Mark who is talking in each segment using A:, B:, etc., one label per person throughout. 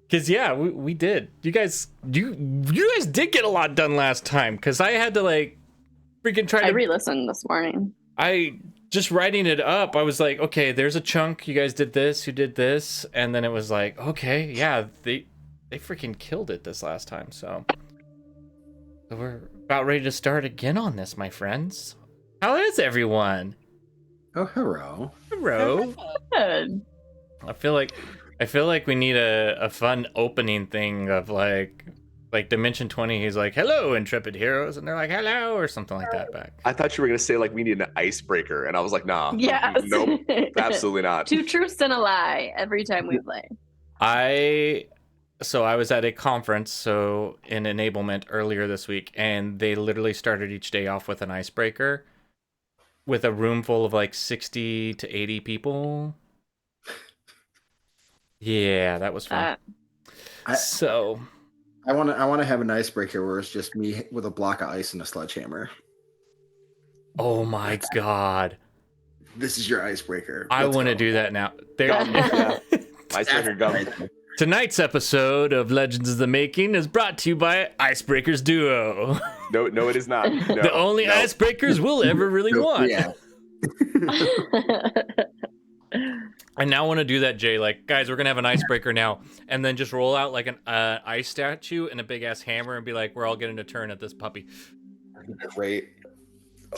A: Because yeah, we did. You guys did get a lot done last time. Because I had to like freaking try to.
B: I re-listened this morning.
A: I just writing it up. I was like, okay, there's a chunk. You guys did this. You did this, and then it was like, okay, yeah, they freaking killed it this last time. So we're about ready to start again on this, my friends. How is everyone?
C: Oh, hello.
A: Hello.
B: Good.
A: I feel like we need a fun opening thing of like Dimension 20. He's like, hello, intrepid heroes, and they're like, hello, or something like that back.
D: I thought you were gonna say like we need an icebreaker, and I was like, nah.
B: Yes.
D: Nope. Absolutely not.
B: 2 truths and a lie every time we play.
A: I was at a conference, in enablement earlier this week, and they literally started each day off with an icebreaker with a room full of like 60 to 80 people. Yeah, that was fun.
C: I want to have an icebreaker where it's just me with a block of ice and a sledgehammer.
A: Oh my god.
C: This is your icebreaker.
A: I want to do that now.
D: Icebreaker gum.
A: Tonight's episode of Legends of the Making is brought to you by Icebreakers Duo.
D: No, it is not. No,
A: the only icebreakers we'll ever really want.
C: Yeah.
A: I now want to do that, Jay. Like, guys, we're gonna have an icebreaker now, and then just roll out like an ice statue and a big ass hammer, and be like, "We're all getting a turn at this puppy."
C: Great.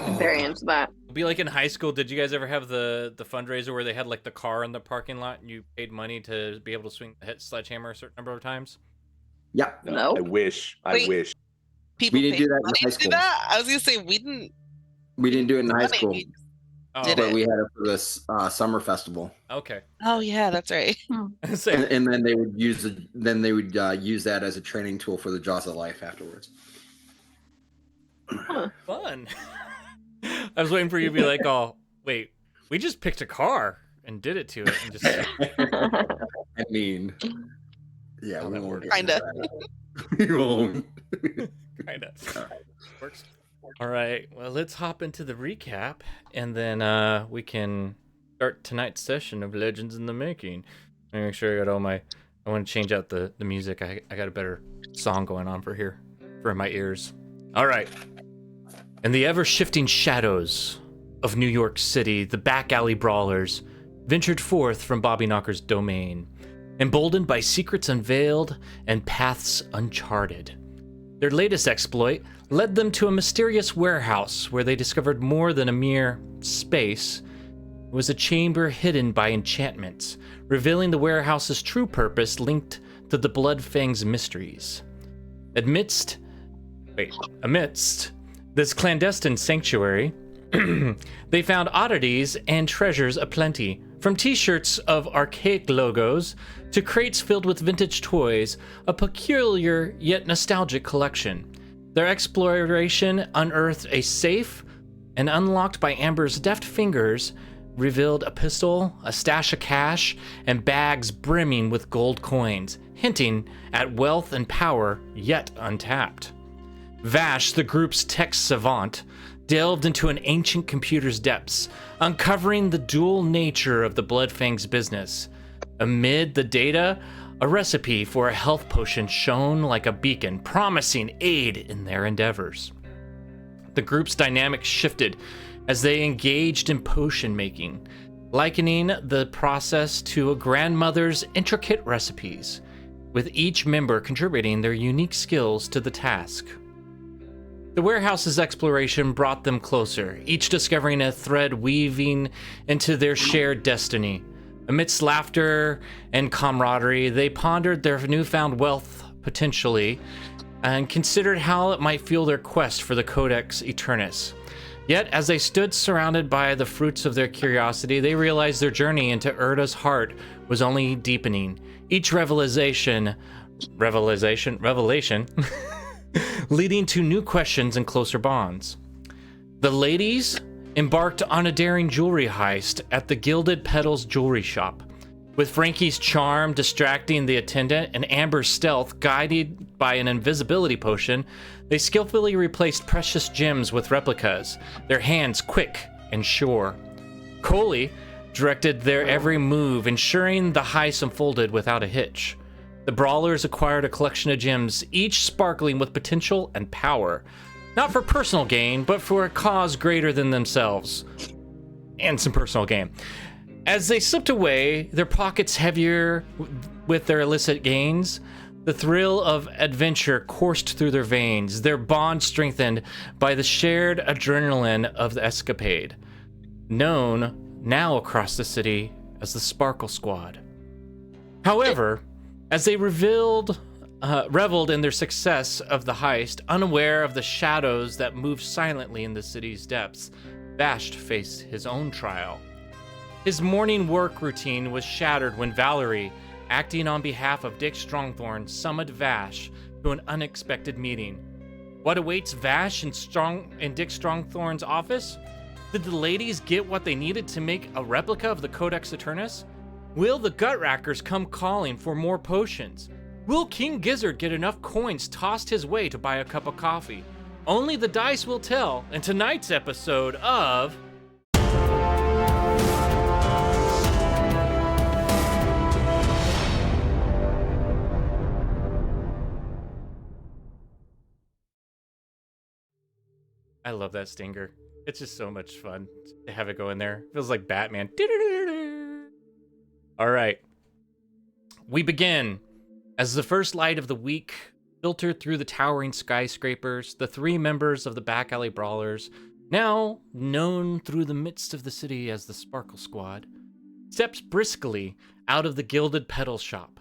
B: I'm very into that.
A: It'd be like in high school. Did you guys ever have the fundraiser where they had like the car in the parking lot, and you paid money to be able to swing the sledgehammer a certain number of times?
C: Yeah.
B: No.
D: I wish.
E: People
C: We didn't do that in
E: money
C: high
E: to
C: school.
E: that? I was gonna say we didn't.
C: We didn't do it in high
E: money.
C: school,
A: Oh,
E: Did
C: but
E: it?
C: we had it for this summer festival.
A: okay.
E: Oh yeah, that's right.
A: So,
C: And then they would use use that as a training tool for the Jaws of Life afterwards.
A: fun. I was waiting for you to be like, "Oh, wait, we just picked a car and did it to it," and just
C: I mean, yeah,
A: Oh,
C: we
A: that
C: won't
A: works.
C: get into
E: Kinda.
C: that. We won't.
A: kind of works. All right, well, let's hop into the recap, and then we can start tonight's session of Legends in the Making. Let me make sure I got all my. I want to change out the music. I got a better song going on for my ears. All right. In the ever-shifting shadows of New York City, the back alley brawlers ventured forth from Bobby Knocker's domain, emboldened by secrets unveiled and paths uncharted. Their latest exploit led them to a mysterious warehouse where they discovered more than a mere space. It was a chamber hidden by enchantments, revealing the warehouse's true purpose linked to the Bloodfang's mysteries. Amidst this clandestine sanctuary, they found oddities and treasures aplenty, from t-shirts of archaic logos to crates filled with vintage toys, a peculiar yet nostalgic collection. Their exploration unearthed a safe, and unlocked by Amber's deft fingers, revealed a pistol, a stash of cash, and bags brimming with gold coins, hinting at wealth and power yet untapped. Vash, the group's tech savant, delved into an ancient computer's depths, uncovering the dual nature of the Bloodfang's business. Amid the data, a recipe for a health potion shone like a beacon, promising aid in their endeavors. The group's dynamics shifted as they engaged in potion making, likening the process to a grandmother's intricate recipes, with each member contributing their unique skills to the task. The warehouse's exploration brought them closer, each discovering a thread weaving into their shared destiny. Amidst laughter and camaraderie, they pondered their newfound wealth potentially and considered how it might fuel their quest for the Codex Eternus. Yet, as they stood surrounded by the fruits of their curiosity, they realized their journey into Erda's heart was only deepening. Each revelation leading to new questions and closer bonds. The ladies embarked on a daring jewelry heist at the Gilded Petals jewelry shop. With Frankie's charm distracting the attendant and Amber's stealth guided by an invisibility potion, they skillfully replaced precious gems with replicas, their hands quick and sure. Coley directed their every move, ensuring the heist unfolded without a hitch. The Brawlers acquired a collection of gems, each sparkling with potential and power. Not for personal gain, but for a cause greater than themselves. And some personal gain. As they slipped away, their pockets heavier with their illicit gains, the thrill of adventure coursed through their veins, their bond strengthened by the shared adrenaline of the escapade, known now across the city as the Sparkle Squad. However, as they reveled in their success of the heist, unaware of the shadows that moved silently in the city's depths, Vash faced his own trial. His morning work routine was shattered when Valerie, acting on behalf of Dick Strongthorn, summoned Vash to an unexpected meeting. What awaits Vash in Dick Strongthorn's office? Did the ladies get what they needed to make a replica of the Codex Eternus? Will the Gutrackers come calling for more potions? Will King Gizzard get enough coins tossed his way to buy a cup of coffee? Only the dice will tell in tonight's episode of... I love that stinger. It's just so much fun to have it go in there. Feels like Batman. All right. We begin. As the first light of the week filtered through the towering skyscrapers, the three members of the Back Alley Brawlers, now known through the midst of the city as the Sparkle Squad, steps briskly out of the gilded pedal shop,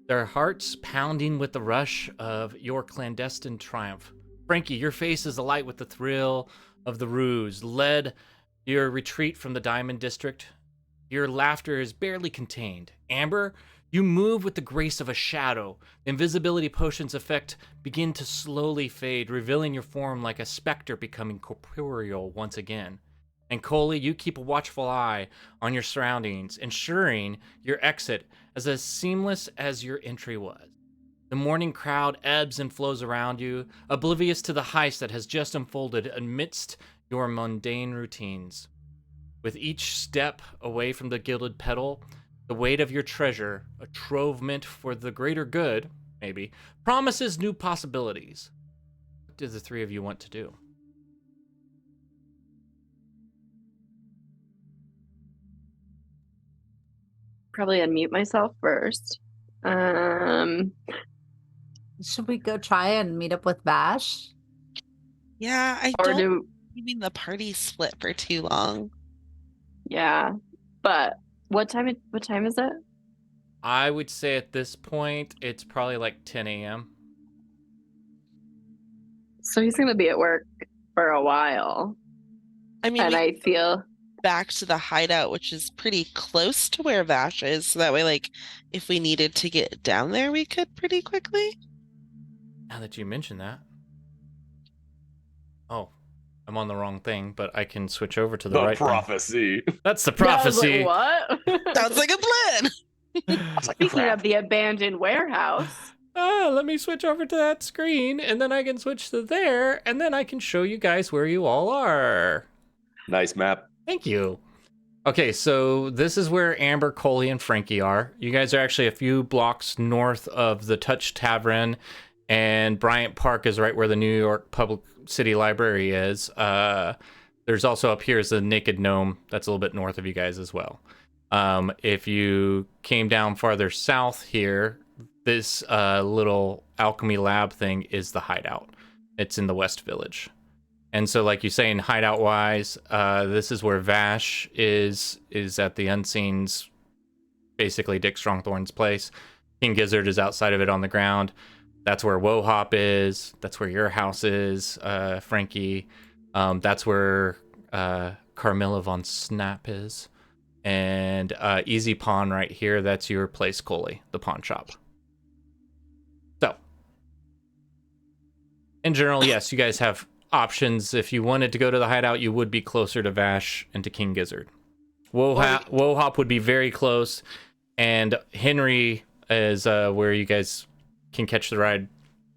A: their hearts pounding with the rush of your clandestine triumph. Frankie, your face is alight with the thrill of the ruse, led your retreat from the Diamond District. Your laughter is barely contained. Amber, you move with the grace of a shadow. The invisibility potion's effect begin to slowly fade, revealing your form like a specter becoming corporeal once again. And Coley, you keep a watchful eye on your surroundings, ensuring your exit is as seamless as your entry was. The morning crowd ebbs and flows around you, oblivious to the heist that has just unfolded amidst your mundane routines. With each step away from the gilded pedal, the weight of your treasure, a trove meant for the greater good, maybe, promises new possibilities. What do the three of you want to do?
B: Probably unmute myself first.
F: Should we go try and meet up with Vash?
E: Yeah, I
B: Or
E: don't
B: do
E: mean the party split for too long.
B: yeah. But what time is it?
A: I would say at this point, it's probably like 10 a.m.
B: So he's gonna be at work for a while.
E: I mean,
B: And
E: we
B: I feel
E: back to the hideout, which is pretty close to where Vash is. So that way, like, if we needed to get down there, we could pretty quickly.
A: Now that you mention that. Oh, I'm on the wrong thing, but I can switch over to the right thing.
D: prophecy.
A: That's the
B: I was
A: prophecy.
B: like, what?
E: Sounds like a plan.
D: I was like,
B: Speaking
D: crap.
B: of the abandoned warehouse.
A: Let me switch over to that screen, and then I can switch to there, and then I can show you guys where you all are.
D: Nice map.
A: Thank you. Okay, so this is where Amber, Coley, and Frankie are. You guys are actually a few blocks north of the Touch Tavern, and Bryant Park is right where the New York Public City Library is. There's also up here is the Naked Gnome. That's a little bit north of you guys as well. If you came down farther south here, this little alchemy lab thing is the hideout. It's in the West Village. And so, like you saying, hideout-wise, this is where Vash is at the Unseens, basically Dick Strongthorn's place. King Gizzard is outside of it on the ground. That's where Wohop is. That's where your house is, Frankie. That's where Carmilla von Snap is. And Easy Pawn right here, that's your place, Coley, the pawn shop. So, in general, yes, you guys have options. If you wanted to go to the hideout, you would be closer to Vash and to King Gizzard. Wohop would be very close, and Henry is where you guys can catch the ride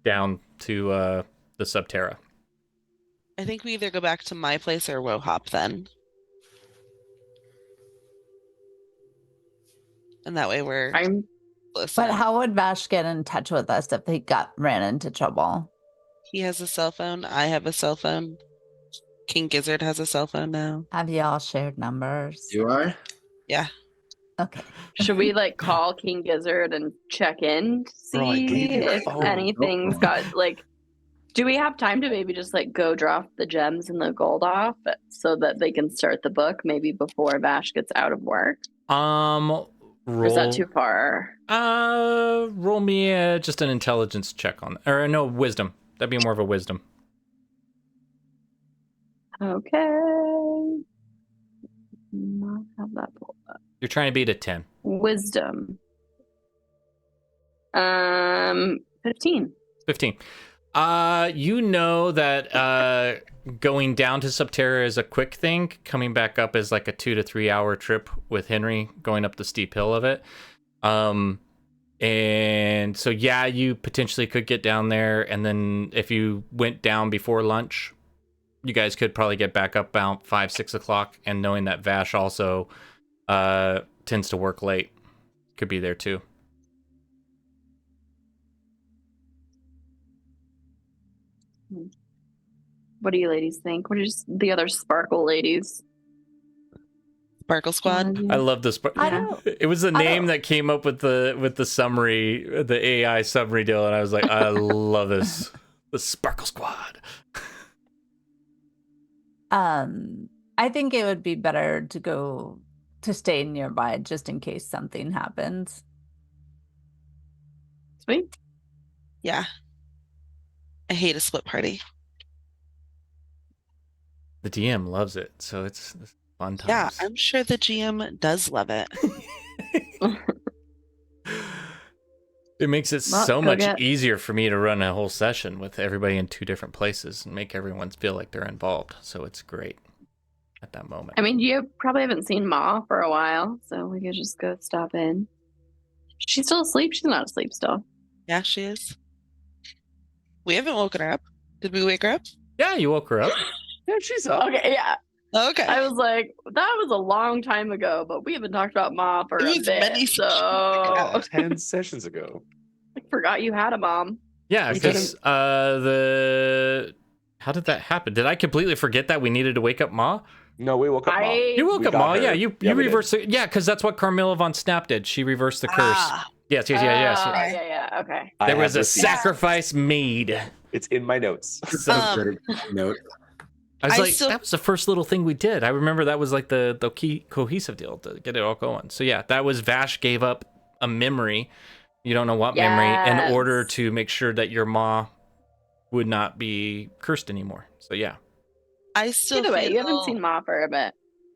A: down to the Subterra.
E: I think we either go back to my place or Wohop then. And that way we're
B: I'm
E: Listen,
F: But how would Vash get in touch with us if he ran into trouble?
E: he has a cell phone. I have a cell phone. King Gizzard has a cell phone now.
F: Have you all shared numbers?
C: Do I?
E: Yeah.
F: Okay.
B: Should we like call King Gizzard and check in to
D: Bro, I
B: see
D: gave you a
B: if
D: phone.
B: anything's got like? Do we have time to maybe just like go drop the gems and the gold off so that they can start the book maybe before Vash gets out of work?
A: Roll.
B: Or is that too far?
A: Roll me just an intelligence check on, or no, wisdom. That'd be more of a wisdom.
B: Okay. Not have that pulled up.
A: You're trying to beat a 10.
B: Wisdom. 15.
A: 15. You know that going down to Subterra is a quick thing. Coming back up is like a 2 to 3 hour trip with Henry going up the steep hill of it. And so yeah, you potentially could get down there, and then if you went down before lunch, you guys could probably get back up about 5-6 o'clock. And knowing that Vash also tends to work late, could be there too.
B: What do you ladies think? What are the other Sparkle ladies?
E: Sparkle Squad.
A: I love this.
F: I don't.
A: It was the
F: I
A: name
F: don't-
A: that came up with the summary, the AI summary deal, and I was like, I love this. The Sparkle Squad.
F: I think it would be better to stay nearby just in case something happens.
B: Sweet.
E: Yeah. I hate a split party.
A: The DM loves it, so it's fun times.
E: Yeah, I'm sure the GM does love it.
A: It makes it
B: Well,
A: so
B: go
A: much
B: get-
A: easier for me to run a whole session with everybody in 2 different places and make everyone feel like they're involved. So it's great at that moment.
B: I mean, you probably haven't seen Ma for a while, so we could just go stop in. She's still asleep. She's not asleep still.
E: Yeah, she is. We haven't woken her up. Did we wake her up?
A: Yeah, you woke her up.
D: Yeah, she's up.
B: Okay, yeah.
E: Okay.
B: I was like, that was a long time ago, but we haven't talked about Ma for
E: It
B: a
E: was
B: bit.
E: many
B: So
D: Yeah, 10 sessions ago.
B: I forgot you had a mom.
A: Yeah,
D: We
A: because how did that happen? Did I completely forget that we needed to wake up Ma?
D: No, we woke up. Mom.
A: You woke
D: We
A: up
D: got
A: Ma,
D: her.
A: yeah. You
D: Yeah, we did.
A: reversed it. Yeah, because that's what Carmilla von Snap did. She reversed the curse.
E: Ah,
A: Yes.
B: Oh,
A: So
B: yeah. Okay.
D: I
A: there
D: have
A: was a
D: receipts.
A: sacrifice made.
D: It's in my notes.
C: So good note.
A: I was
E: I
A: like,
E: still-
A: that was the first little thing we did. I remember that was like the key cohesive deal to get it all going. So yeah, that was Vash gave up a memory. You don't know what memory in
B: Yes.
A: order to make sure that your ma would not be cursed anymore. So yeah.
E: I still
B: Either way, you
E: feel-
B: haven't seen Ma for a bit.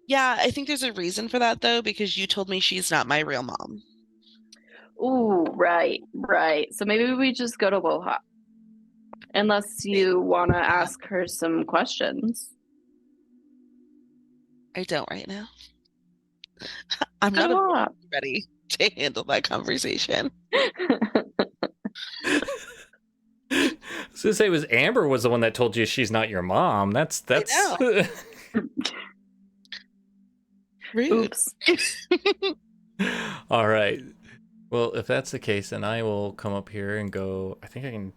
E: Yeah, I think there's a reason for that though, because you told me she's not my real mom.
B: Ooh, right. So maybe we just go to Woha. Unless you want to ask her some questions.
E: I don't right now. I'm
B: Go
E: not
B: Woha.
E: ready to handle that conversation.
A: I was gonna say it was Amber was the one that told you she's not your mom. That's
E: Rude.
B: Oops.
A: all right. Well, if that's the case, then I will come up here and go. I think I can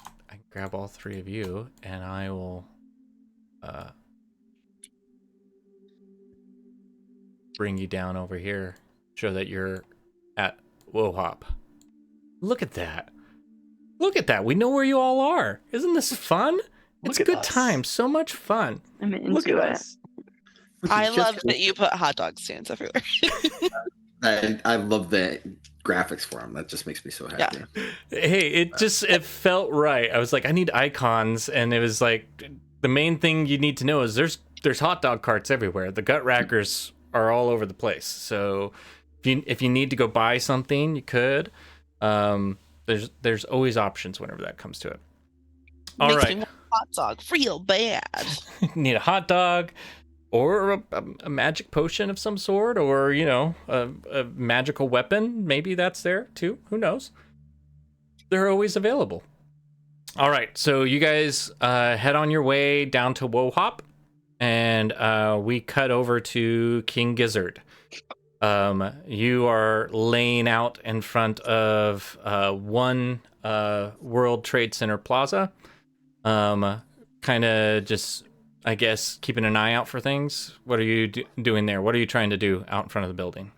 A: grab all 3 of you, and I will bring you down over here. Show that you're at Wohop. Look at that. Look at that. We know where you all are. Isn't this fun? It's
D: Look
A: a
D: at
A: good
D: us.
A: time. So much fun.
B: I'm
D: Look
B: into
D: at
B: it.
D: us.
E: I
C: Just-
E: love that you put hot dog stands everywhere.
C: I love the graphics for them. That just makes me so happy.
A: Hey, it felt right. I was like, I need icons, and it was like the main thing you need to know is there's hot dog carts everywhere. The gut rackers are all over the place. So if you need to go buy something, you could. There's always options whenever that comes to it. All
E: Makes
A: right.
E: me want a hot dog real bad.
A: Need a hot dog or a magic potion of some sort, or a magical weapon. Maybe that's there too. Who knows? They're always available. All right, so you guys head on your way down to Wohop, and we cut over to King Gizzard. You are laying out in front of one World Trade Center plaza. Kind of just, I guess, keeping an eye out for things. What are you doing there? What are you trying to do out in front of the building?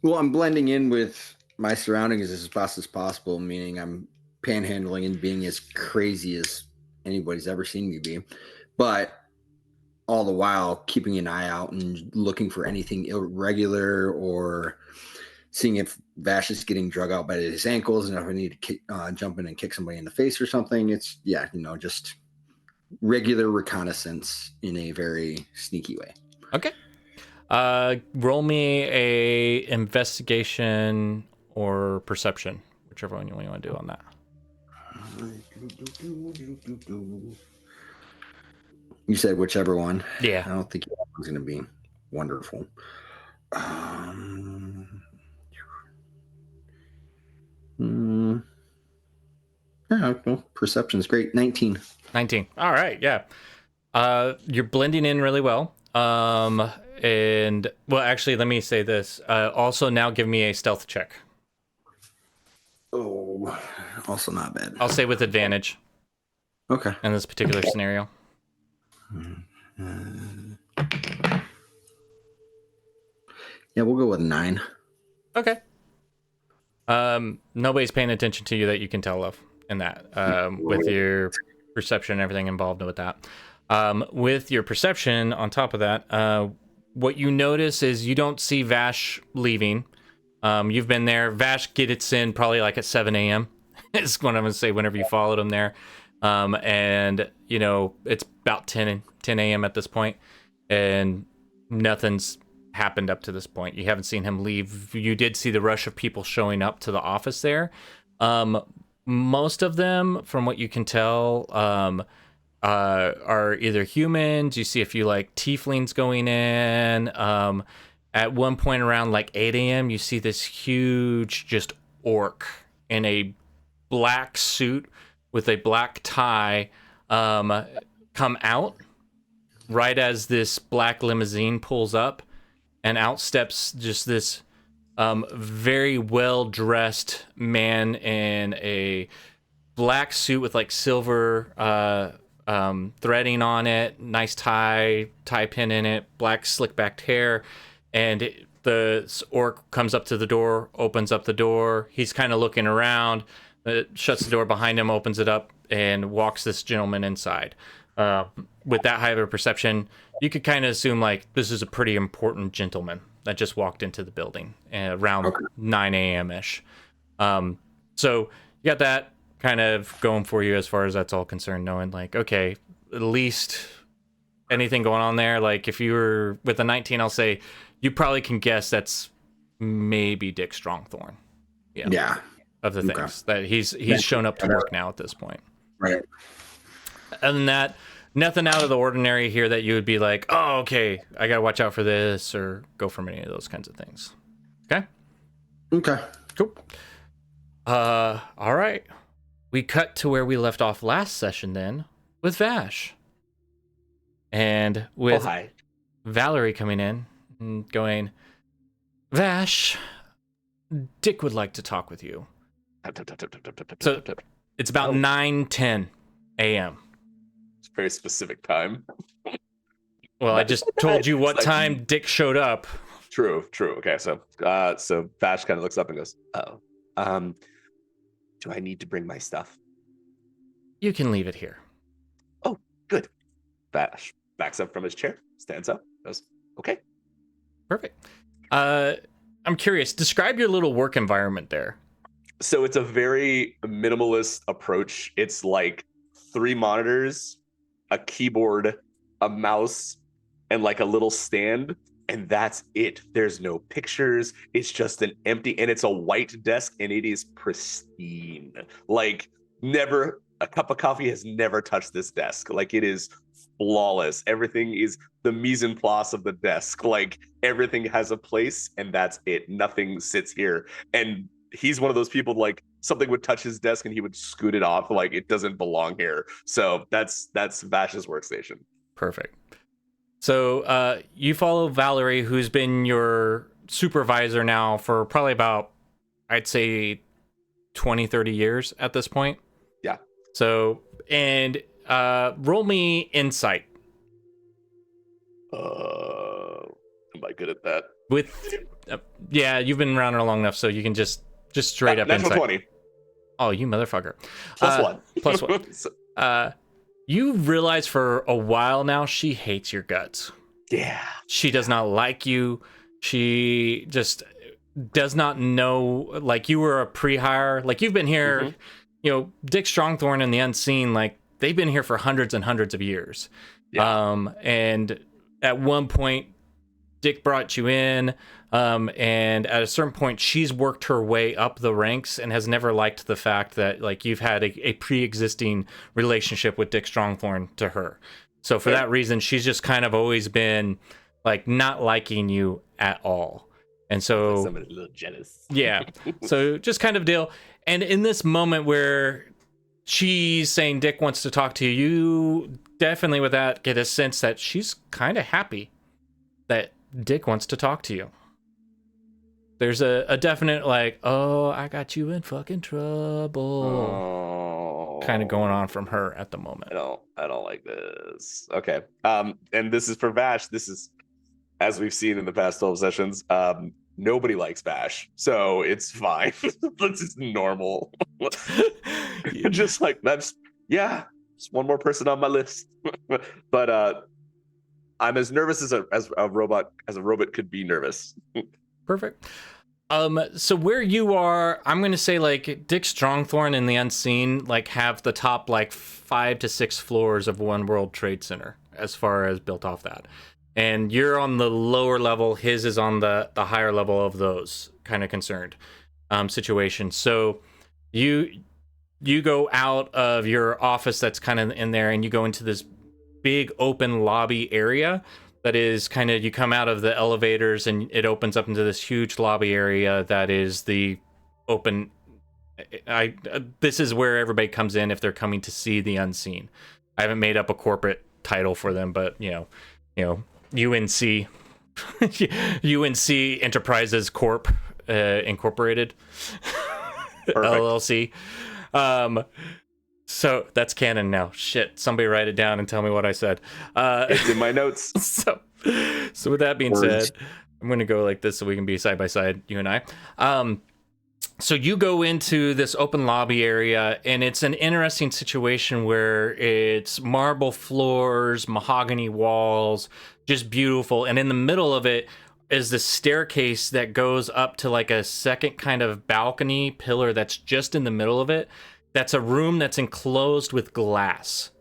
C: Well, I'm blending in with my surroundings as fast as possible, meaning I'm panhandling and being as crazy as anybody's ever seen me be. But all the while keeping an eye out and looking for anything irregular or seeing if Vash is getting drug out by his ankles and if I need to jump in and kick somebody in the face or something. It's, just regular reconnaissance in a very sneaky way.
A: Okay. Roll me a investigation or perception, whichever one you want to do on that.
C: You said whichever one.
A: Yeah.
C: I don't think that one's going to be wonderful. Yeah, well, perception's great. 19.
A: 19. All right, yeah. You're blending in really well. And well, actually, let me say this. Also, now give me a stealth check.
C: Oh, also not bad.
A: I'll say with advantage.
C: Okay.
A: In this particular scenario.
C: Yeah, we'll go with 9.
A: Okay. Nobody's paying attention to you that you can tell of in that. With your perception and everything involved with that. With your perception on top of that, what you notice is you don't see Vash leaving. You've been there. Vash gets in probably like at 7 a.m. is what I'm going to say whenever you followed him there. And, it's about 10 a.m. at this point, and nothing's happened up to this point. You haven't seen him leave. You did see the rush of people showing up to the office there. Most of them, from what you can tell, are either humans. You see a few like tieflings going in. At one point around like 8 a.m., you see this huge just orc in a black suit with a black tie come out right as this black limousine pulls up, and out steps just this very well-dressed man in a black suit with like silver threading on it, nice tie pin in it, black slick-backed hair, and the orc comes up to the door, opens up the door. He's kind of looking around, shuts the door behind him, opens it up, and walks this gentleman inside. With that high of a perception, you could kind of assume like this is a pretty important gentleman that just walked into the building around 9 a.m. ish. So you got that kind of going for you as far as that's all concerned, knowing like, okay, at least anything going on there. Like if you were with a 19, I'll say you probably can guess that's maybe Dick Strongthorn.
C: Yeah.
A: Of the things that he's shown up to work now at this point.
C: Right.
A: Other than that, nothing out of the ordinary here that you would be like, oh, okay, I gotta watch out for this, or go from any of those kinds of things. Okay?
C: Okay.
A: Cool. All right. We cut to where we left off last session then with Vash. And with Valerie coming in and going, Vash, Dick would like to talk with you. So it's about 9:10 a.m.
D: It's a very specific time.
A: Well, I just told you what time Dick showed up.
D: True. Okay, so Vash kind of looks up and goes, "Oh, do I need to bring my stuff?"
A: You can leave it here.
D: Oh, good. Vash backs up from his chair, stands up, goes, "Okay."
A: Perfect. I'm curious. Describe your little work environment there.
D: So it's a very minimalist approach. It's like 3 monitors, a keyboard, a mouse, and like a little stand. And that's it. There's no pictures. It's just an empty, and it's a white desk, and it is pristine. Like never, a cup of coffee has never touched this desk. Like it is flawless. Everything is the mise en place of the desk. Like everything has a place, and that's it. Nothing sits here. And he's one of those people, like something would touch his desk and he would scoot it off, like it doesn't belong here. So that's Vash's workstation.
A: Perfect. So you follow Valerie, who's been your supervisor now for probably about, I'd say, 20, 30 years at this point.
D: Yeah.
A: So, and roll me insight.
D: Am I good at that?
A: With, yeah, you've been around her long enough, so you can just straight up
D: natural
A: insight.
D: 20.
A: Oh, you motherfucker.
D: Plus one.
A: Plus one. You realize for a while now she hates your guts.
D: Yeah.
A: She does not like you. She just does not know, like, you were a pre-hire. Like, you've been here, you know, Dick Strongthorn and the Unseen, like, they've been here for hundreds and hundreds of years.
D: Yeah.
A: And at one point, Dick brought you in, and at a certain point, she's worked her way up the ranks and has never liked the fact that, like, you've had a pre-existing relationship with Dick Strongthorn to her. So for that reason, she's just kind of always been, like, not liking you at all. And so
D: somebody's a little jealous.
A: Yeah. So just kind of deal. And in this moment where she's saying Dick wants to talk to you, you definitely with that get a sense that she's kind of happy that Dick wants to talk to you. There's a definite, like, oh, I got you in fucking trouble kind of going on from her at the moment.
D: I don't like this. Okay. And this is for Vash. This is, as we've seen in the past 12 sessions, nobody likes Vash, so it's fine. This is normal. Just like, that's, yeah, just one more person on my list. But I'm as nervous as a robot could be nervous.
A: Perfect. So where you are, I'm gonna say, like, Dick Strongthorn and the Unseen, like, have the top, like, 5 to 6 floors of One World Trade Center as far as built off that. And you're on the lower level, his is on the higher level of those kind of concerned situations. So you go out of your office that's kind of in there, and you go into this big open lobby area that is kind of, you come out of the elevators and it opens up into this huge lobby area that is the open. This is where everybody comes in if they're coming to see the Unseen. I haven't made up a corporate title for them, but you know, UNC Enterprises Corp Incorporated. LLC. So that's canon now. Shit, somebody write it down and tell me what I said.
D: It's in my notes.
A: So with that being said, I'm going to go like this so we can be side by side, you and I. So you go into this open lobby area, and it's an interesting situation where it's marble floors, mahogany walls, just beautiful. And in the middle of it is the staircase that goes up to like a second kind of balcony pillar that's just in the middle of it. That's a room that's enclosed with glass.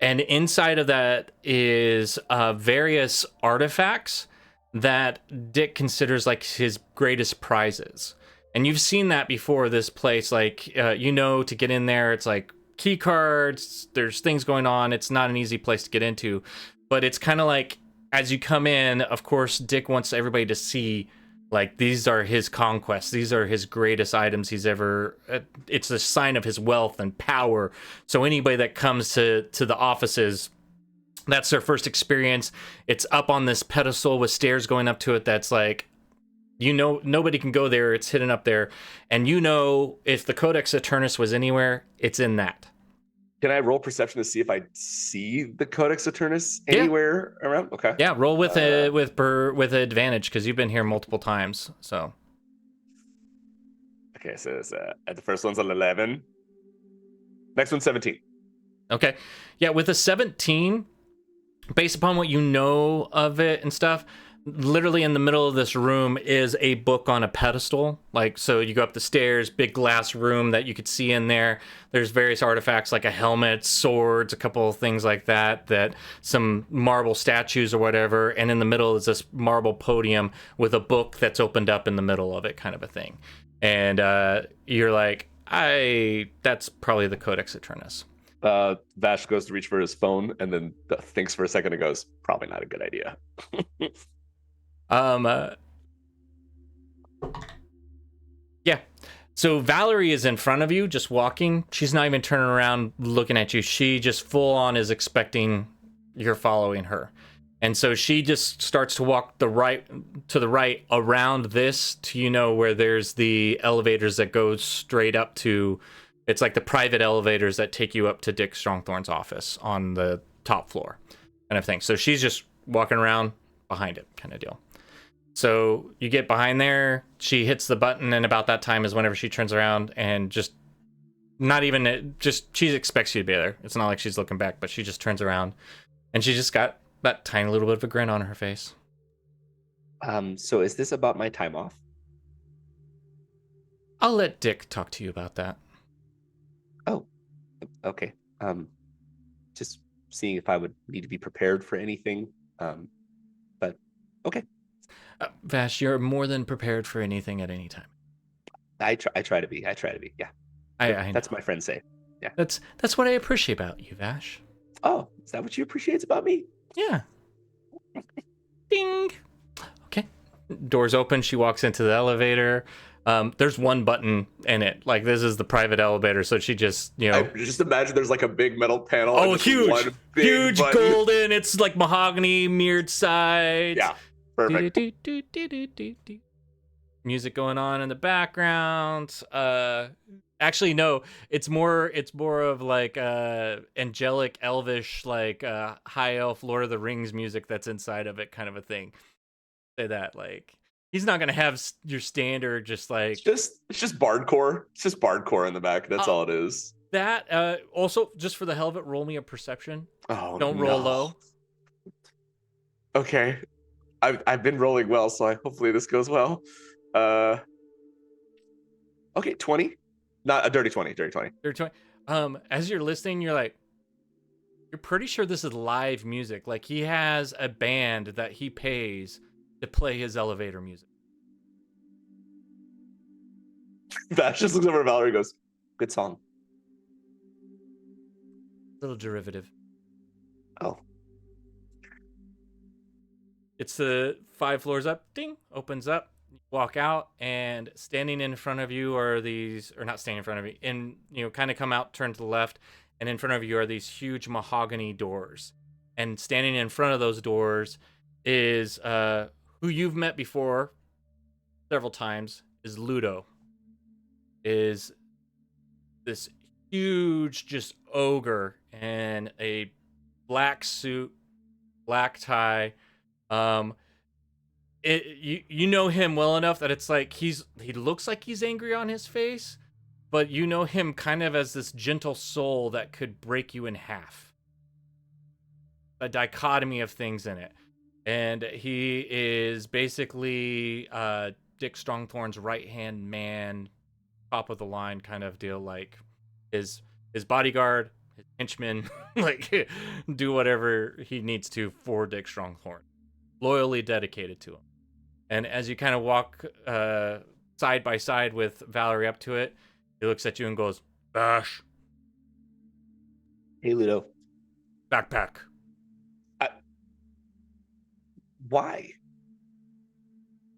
A: And inside of that is various artifacts that Dick considers like his greatest prizes. And you've seen that before, this place, like, to get in there, it's like key cards, there's things going on. It's not an easy place to get into, but it's kind of like, as you come in, of course, Dick wants everybody to see, like, these are his conquests. These are his greatest items he's ever, it's a sign of his wealth and power. So anybody that comes to the offices, that's their first experience. It's up on this pedestal with stairs going up to it. That's like, nobody can go there. It's hidden up there. And if the Codex Aternus was anywhere, it's in that.
D: Can I roll perception to see if I see the Codex Aternus anywhere around? Okay.
A: Yeah, roll with advantage because you've been here multiple times. So.
D: Okay, so it's, the first one's an 11. Next one's 17.
A: Okay. Yeah, with a 17, based upon what you know of it and stuff, literally in the middle of this room is a book on a pedestal. Like, so you go up the stairs, big glass room that you could see in there. There's various artifacts like a helmet, swords, a couple of things like that some marble statues or whatever. And in the middle is this marble podium with a book that's opened up in the middle of it, kind of a thing. And you're like, that's probably the Codex Aternus.
D: Vash goes to reach for his phone and then thinks for a second and goes, probably not a good idea.
A: Yeah. So Valerie is in front of you, just walking. She's not even turning around looking at you. She just full on is expecting you're following her. And so she just starts to walk the right around this to where there's the elevators that go straight up to, it's like the private elevators that take you up to Dick Strongthorn's office on the top floor kind of thing. So she's just walking around behind it kind of deal. So you get behind there, she hits the button, and about that time is whenever she turns around and just she expects you to be there. It's not like she's looking back, but she just turns around and she just got that tiny little bit of a grin on her face.
D: So is this about my time off?
A: I'll let Dick talk to you about that.
D: Oh, okay. Just seeing if I would need to be prepared for anything. But okay.
A: Vash, you're more than prepared for anything at any time.
D: I try to be. Yeah.
A: I
D: That's
A: know.
D: my friends say. Yeah.
A: That's what I appreciate about you, Vash.
D: Oh, is that what you appreciate about me?
A: Yeah. Ding. Okay. Doors open. She walks into the elevator. There's one button in it. Like, this is the private elevator, so she just,
D: I just imagine there's like a big metal panel.
A: Oh,
D: and just one big
A: huge
D: button.
A: golden. It's like mahogany, mirrored sides.
D: Yeah, perfect.
A: Music going on in the background. Actually, no. It's more of like angelic, elvish, like high elf, Lord of the Rings music that's inside of it, kind of a thing. Say that, like, he's not gonna have your standard just like
D: It's just bardcore. It's just bardcore in the back. That's all it is.
A: that. Also, just for the hell of it, roll me a perception.
D: Oh,
A: Don't roll low.
D: Okay, I've been rolling well, so hopefully this goes well. Okay, 20. Not a dirty 20. Dirty 20.
A: Dirty 20. As you're listening, you're pretty sure this is live music. Like, he has a band that he pays to play his elevator music.
D: Vash just looks over at Valerie and goes, "Good song."
A: Little derivative.
D: Oh.
A: It's the 5 floors up. Ding. Opens up. Walk out, and standing in front of you are these, or not standing in front of you, and kind of come out, turn to the left, and in front of you are these huge mahogany doors. And standing in front of those doors is who you've met before several times, is Ludo. Is this huge just ogre in a black suit, black tie. You know him well enough that it's like he looks like he's angry on his face, but you know him kind of as this gentle soul that could break you in half. A dichotomy of things in it. And he is basically Dick Strongthorn's right-hand man, top of the line kind of deal, like his bodyguard, his henchman, like do whatever he needs to for Dick Strongthorn. Loyally dedicated to him. And as you kind of walk side by side with Valerie up to it, he looks at you and goes, "Bash."
D: Hey, Ludo.
A: Backpack.
D: Why?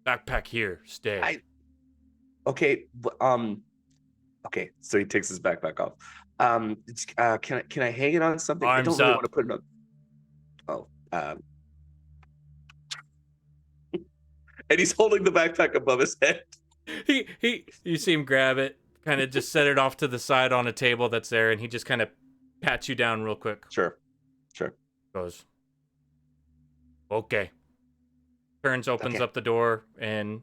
A: Backpack here. Stay.
D: Okay. Okay. So he takes his backpack off. Can I hang it on something? I don't really want to put it on. Oh. And he's holding the backpack above his head.
A: You see him grab it, kind of just set it off to the side on a table that's there, and he just kind of pats you down real quick.
D: Sure.
A: Goes, okay. Turns, opens up the door, and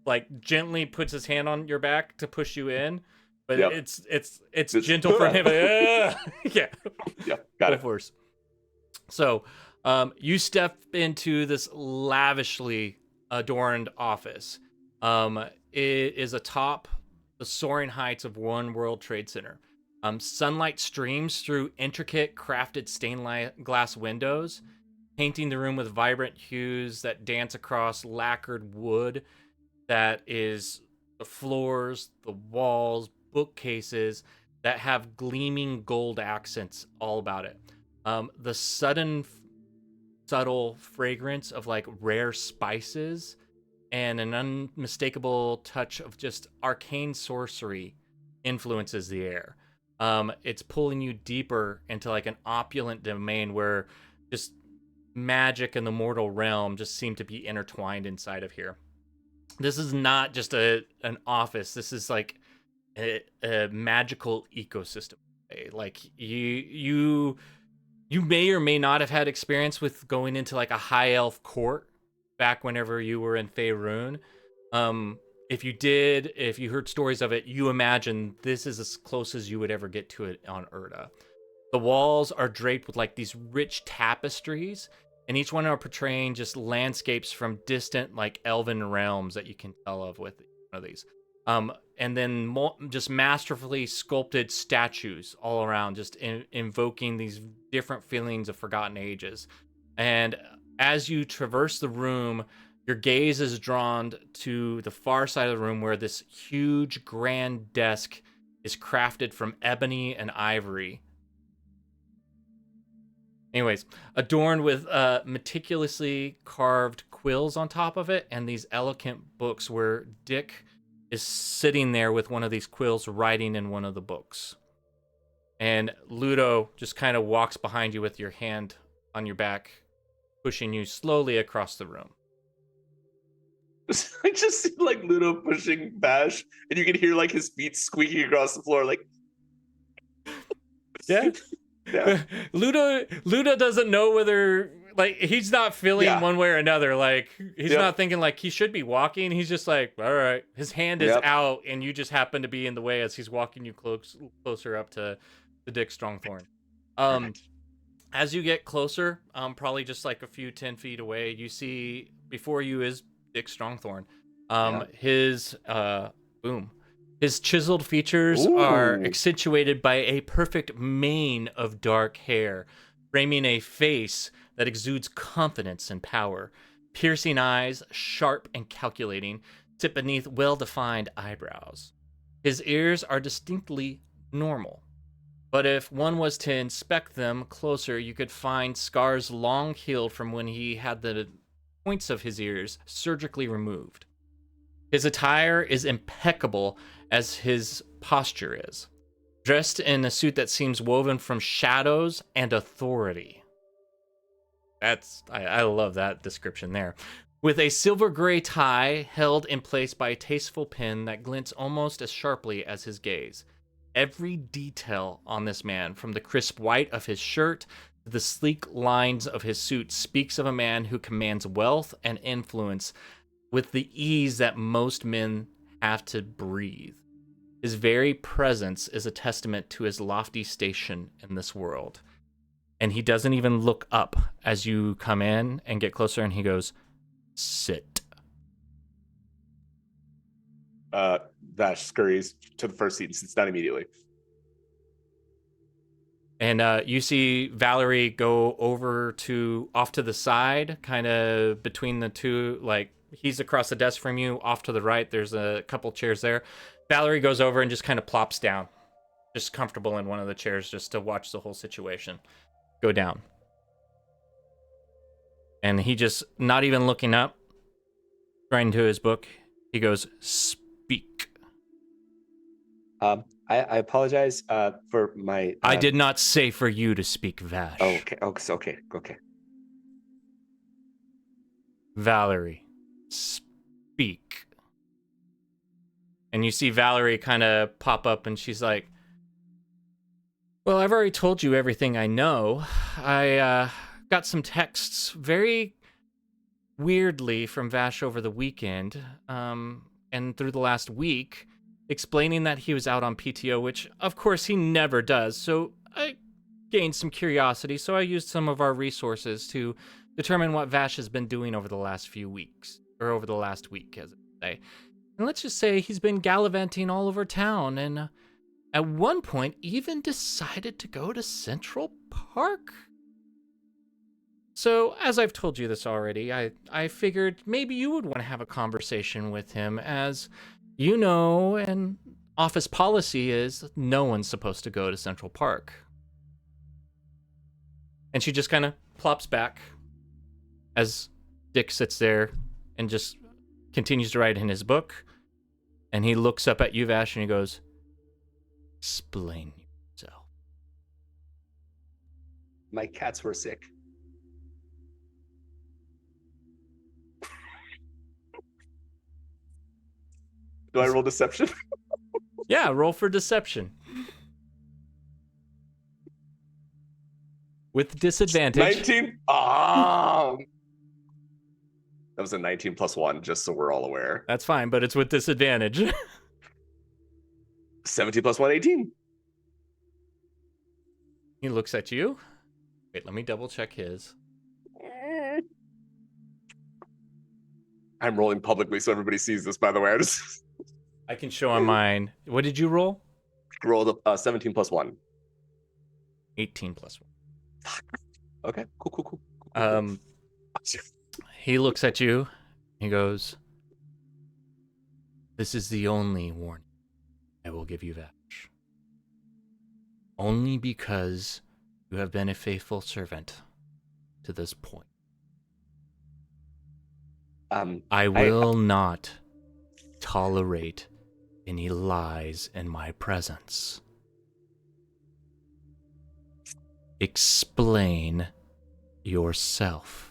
A: like gently puts his hand on your back to push you in, but it's gentle for him. Yeah.
D: Yeah. Got it.
A: Force. So, you step into this lavishly adorned office. It is atop the soaring heights of One World Trade Center. Sunlight streams through intricate crafted stained glass windows, painting the room with vibrant hues that dance across lacquered wood that is the floors, the walls, bookcases that have gleaming gold accents all about it. The subtle fragrance of like rare spices and an unmistakable touch of just arcane sorcery influences the air. It's pulling you deeper into like an opulent domain where just magic and the mortal realm just seem to be intertwined inside of here. This is not just an office. This is like a magical ecosystem. Like you may or may not have had experience with going into like a high elf court back whenever you were in Faerun. If you did, if you heard stories of it, you imagine this is as close as you would ever get to it on Erda. The walls are draped with like these rich tapestries, and each one are portraying just landscapes from distant like elven realms that you can tell of with one of these. And then just masterfully sculpted statues all around, just invoking these different feelings of forgotten ages. And as you traverse the room, your gaze is drawn to the far side of the room where this huge grand desk is crafted from ebony and ivory. Anyways, adorned with meticulously carved quills on top of it and these elegant books where Dick is sitting there with one of these quills writing in one of the books. And Ludo just kind of walks behind you with your hand on your back, pushing you slowly across the room.
D: I just see like Ludo pushing Bash, and you can hear like his feet squeaking across the floor, like.
A: Yeah.
D: Yeah.
A: Ludo doesn't know whether like he's not feeling one way or another. Like he's not thinking like he should be walking. He's just like, all right. His hand is out, and you just happen to be in the way as he's walking you closer up to the Dick Strongthorn. As you get closer, probably just like a few 10 feet away, you see before you is Dick Strongthorn. His chiseled features are accentuated by a perfect mane of dark hair, framing a face that exudes confidence and power. Piercing eyes, sharp and calculating, sit beneath well-defined eyebrows. His ears are distinctly normal, but if one was to inspect them closer, you could find scars long healed from when he had the points of his ears surgically removed. His attire is impeccable as his posture is, dressed in a suit that seems woven from shadows and authority. I love that description there. With a silver gray tie held in place by a tasteful pin that glints almost as sharply as his gaze. Every detail on this man, from the crisp white of his shirt to the sleek lines of his suit, speaks of a man who commands wealth and influence with the ease that most men have to breathe. His very presence is a testament to his lofty station in this world. And he doesn't even look up as you come in and get closer, and he goes, "Sit."
D: Vash scurries to the first seat and sits down immediately.
A: And you see Valerie go over to off to the side, kind of between the two, like he's across the desk from you. Off to the right, there's a couple chairs there. Valerie goes over and just kind of plops down, just comfortable in one of the chairs, just to watch the whole situation go down. And he just, not even looking up, right into his book, he goes, "Speak."
D: I apologize for my.
A: I did not say for you to speak, Vash.
D: Okay.
A: Valerie, speak. And you see Valerie kind of pop up, and she's like, "Well, I've already told you everything I know. I got some texts very weirdly from Vash over the weekend, and through the last week, explaining that he was out on PTO, which, of course, he never does. So I gained some curiosity, so I used some of our resources to determine what Vash has been doing over the last few weeks, or over the last week, as I say. And let's just say he's been gallivanting all over town, and at one point even decided to go to Central Park. So, as I've told you this already, I figured maybe you would want to have a conversation with him, as you know, and office policy is no one's supposed to go to Central Park." And she just kind of plops back as Dick sits there and just continues to write in his book. And he looks up at you, Vash, and he goes, "Explain yourself."
D: My cats were sick. Do I roll deception?
A: Yeah, roll for deception. With disadvantage.
D: 19. Ah. That was a 19 plus 1, just so we're all aware.
A: That's fine, but it's with disadvantage.
D: 17 plus 1, 18.
A: He looks at you. Wait, let me double check his.
D: I'm rolling publicly so everybody sees this, by the way. I just
A: I can show him mine. What did you roll?
D: rolled 17 plus 1.
A: 18 plus 1.
D: Okay, cool.
A: He looks at you. He goes, "This is the only warning I will give you, Vash. Only because you have been a faithful servant to this point. I will not tolerate any lies in my presence. Explain yourself."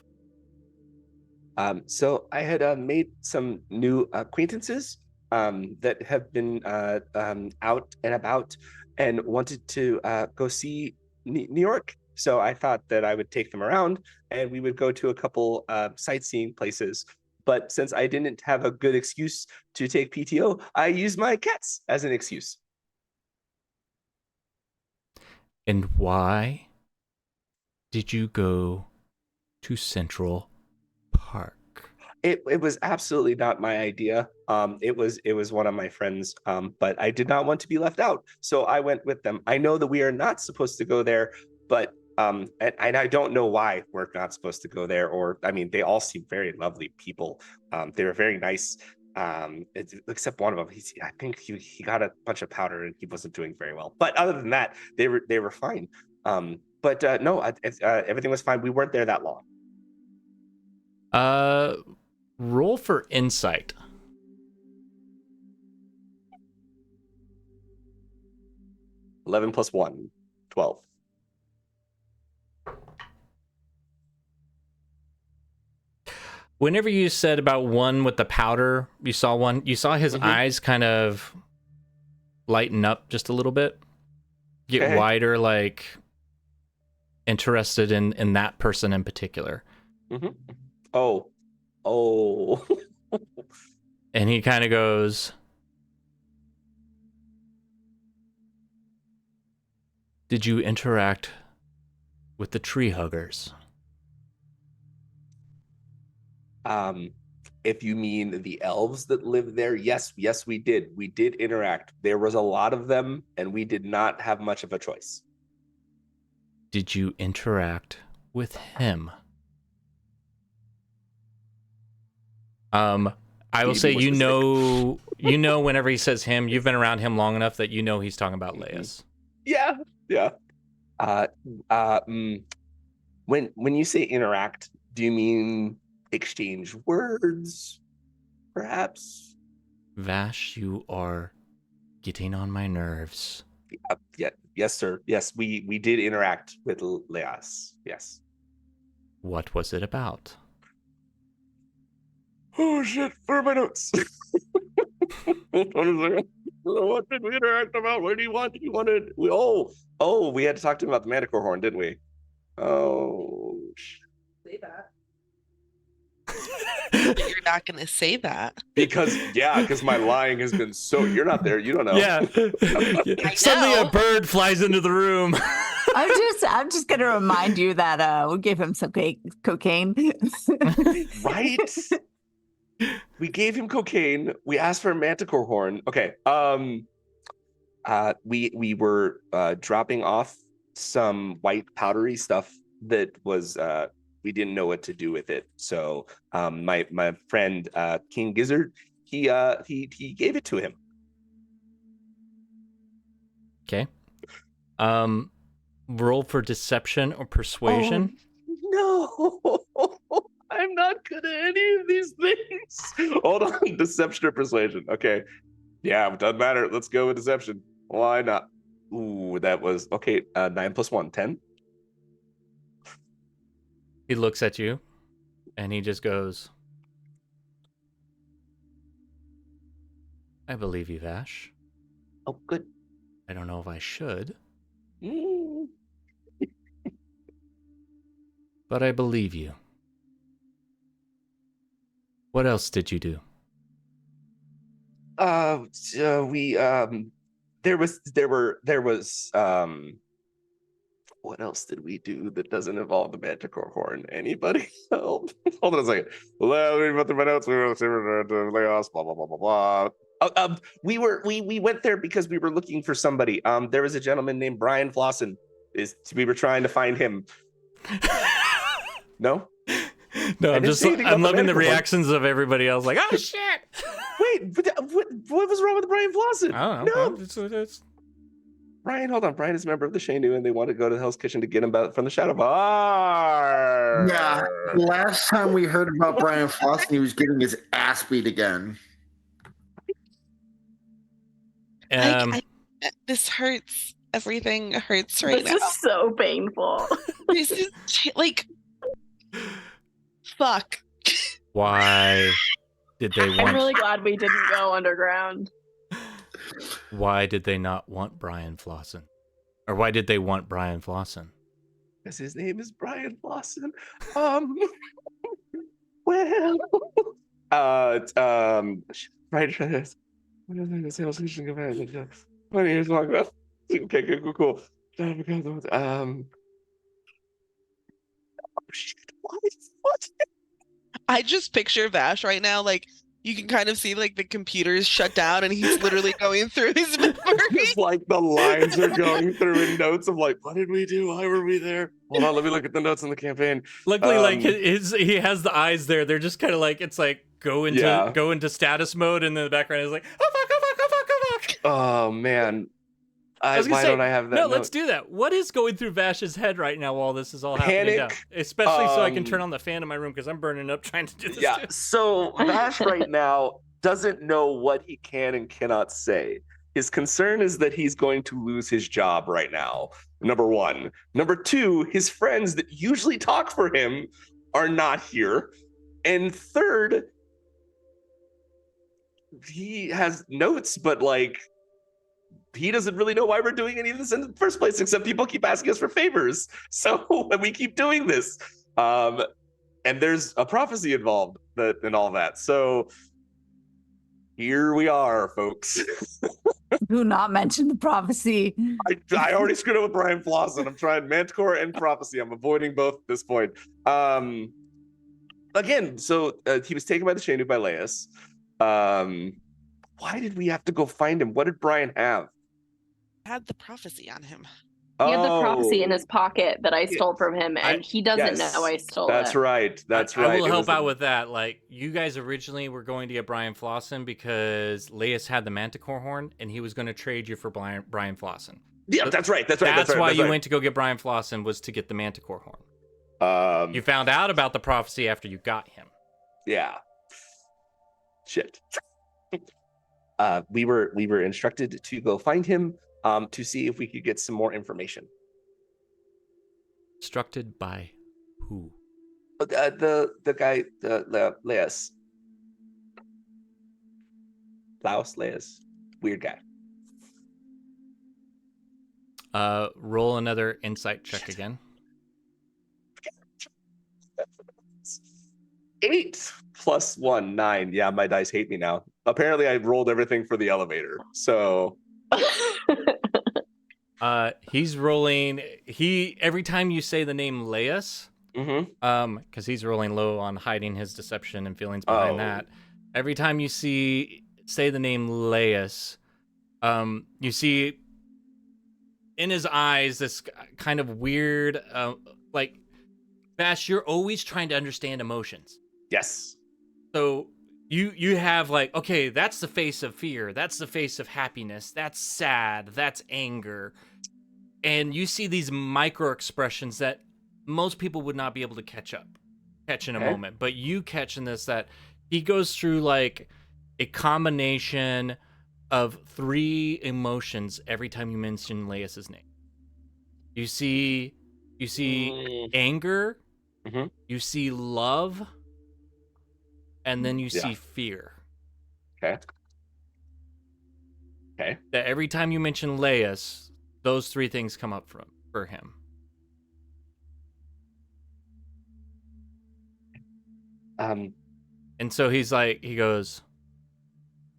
D: So I had made some new acquaintances that have been out and about and wanted to go see New York. So I thought that I would take them around and we would go to a couple sightseeing places. But since I didn't have a good excuse to take PTO, I used my cats as an excuse.
A: And why did you go to Central Park?
D: It was absolutely not my idea. It was one of my friends, but I did not want to be left out, so I went with them. I know that we are not supposed to go there, but and I don't know why we're not supposed to go there. Or I mean, they all seem very lovely people. They were very nice, except one of them. I think he got a bunch of powder and he wasn't doing very well. But other than that, they were fine. But no, everything was fine. We weren't there that long.
A: Roll for insight.
D: +11 +1, 12.
A: Whenever you said about one with the powder, you saw his eyes kind of lighten up just a little bit, get wider, like interested in that person in particular.
D: Oh.
A: And he kind of goes, "Did you interact with the tree huggers?"
D: If you mean the elves that live there, yes, we did. We did interact. There was a lot of them, and we did not have much of a choice.
A: Did you interact with him? I will say, you know, whenever he says him, you've been around him long enough that you know he's talking about Leia's.
D: Yeah. When you say interact, do you mean exchange words, perhaps?
A: Vash, you are getting on my nerves.
D: Yes, sir. Yes, we did interact with Leia's. Yes.
A: What was it about?
D: Oh shit! Where are my notes? Hold on a second. What did we interact about? What do you want? You wanted? We had to talk to him about the manticore horn, didn't we? Oh.
E: Say that. You're not going to say that.
A: Because
D: my lying has been so. You're not there. You don't know.
A: Yeah. Suddenly a bird flies into the room.
F: I'm just gonna remind you that we gave him some cocaine.
D: Right? We gave him cocaine. We asked for a manticore horn. Okay. We were dropping off some white powdery stuff that was we didn't know what to do with it. So my friend King Gizzard, he gave it to him.
A: Okay. Roll for deception or persuasion.
D: Oh, no. I'm not good at any of these things. Hold on. Deception or persuasion. Okay. Yeah, it doesn't matter. Let's go with deception. Why not? Ooh, that was okay. 9 + 1, 10.
A: He looks at you and he just goes, I believe you, Vash.
D: Oh, good.
A: I don't know if I should,
D: Mm.
A: but I believe you. What else did you do?
D: We there was what else did we do that doesn't involve the manticore horn? Anybody help? Hold on a second. Well, we went through my notes. We were layoffs, blah blah blah blah blah. We went there because we were looking for somebody. There was a gentleman named Brian Flosson. We were trying to find him. No,
A: No, I'm
D: I'm
A: loving the reactions of everybody else. Like, oh shit!
D: Wait, what was wrong with Brian Flosson?
A: I don't know.
D: No. Brian, hold on. Brian is a member of the Shanu, and they want to go to Hell's Kitchen to get him back from the Shadow Bar.
C: Yeah, last time we heard about Brian Flosson, he was getting his ass beat again.
E: This hurts. Everything hurts right now.
B: This is so painful.
E: This is like, fuck.
A: Why did they want?
B: I'm really glad we didn't go underground.
A: Why did they not want Brian Flosson? Or why did they want Brian Flosson?
D: Because his name is Brian Flosson. Right. Sales solution capacity. 20 years long. Okay, cool. What?
E: I just picture Vash right now, like, you can kind of see like the computers shut down and he's literally going through his memory.
D: It's like the lines are going through in notes of like, what did we do? Why were we there? Hold on, let me look at the notes on the campaign.
A: Luckily, like he has the eyes there. They're just kind of like, it's like go into status mode, and in the background is like, oh fuck, oh fuck, oh fuck, oh fuck.
D: Oh man.
A: Why
D: don't I have that?
A: No,
D: note?
A: let's do that. What is going through Vash's head right now while this is all happening? Down? Especially so I can turn on the fan in my room because I'm burning up trying to do this.
D: Yeah.
A: Too.
D: So Vash right now doesn't know what he can and cannot say. His concern is that he's going to lose his job right now. Number one. Number two, his friends that usually talk for him are not here. And third, he has notes, but like, he doesn't really know why we're doing any of this in the first place, except people keep asking us for favors. So we keep doing this. And there's a prophecy involved and all that. So here we are, folks.
F: Do not mention the prophecy.
D: I already screwed up with Brian Flosson. I'm trying Manticore and prophecy. I'm avoiding both at this point. Again, so he was taken by the Shanu by Laius. Why did we have to go find him? What did Brian have?
E: Had the prophecy on him.
B: He had the prophecy in his pocket that I stole from him, and he doesn't know I stole it.
D: That's right. That's right.
A: I will help out with that. Like, you guys originally were going to get Brian Flosson because Laius had the Manticore horn, and he was going to trade you for Brian Flosson.
D: Yeah, that's right. That's
A: why you went to go get Brian Flosson, was to get the Manticore horn. You found out about the prophecy after you got him.
D: Yeah. Shit. We were instructed to go find him. To see if we could get some more information.
A: Instructed by who?
D: The guy, the Laius. Laius. Weird guy.
A: Roll another insight check again.
D: 8 + 1, 9. Yeah, my dice hate me now. Apparently, I rolled everything for the elevator. So.
A: He's rolling. Every time you say the name Laius, because he's rolling low on hiding his deception and feelings behind that. Every time you say the name Laius, you see in his eyes this kind of weird, like, Vash, you're always trying to understand emotions.
D: Yes.
A: So you have like, okay, that's the face of fear, that's the face of happiness, that's sad, that's anger. And you see these micro expressions that most people would not be able to catch in a moment. But you catch in this that he goes through like a combination of 3 emotions every time you mention Laius's name. You see anger, you see love, and then you see fear.
D: Okay. Okay.
A: that every time you mention Laius, those three things come up for him. And so he goes,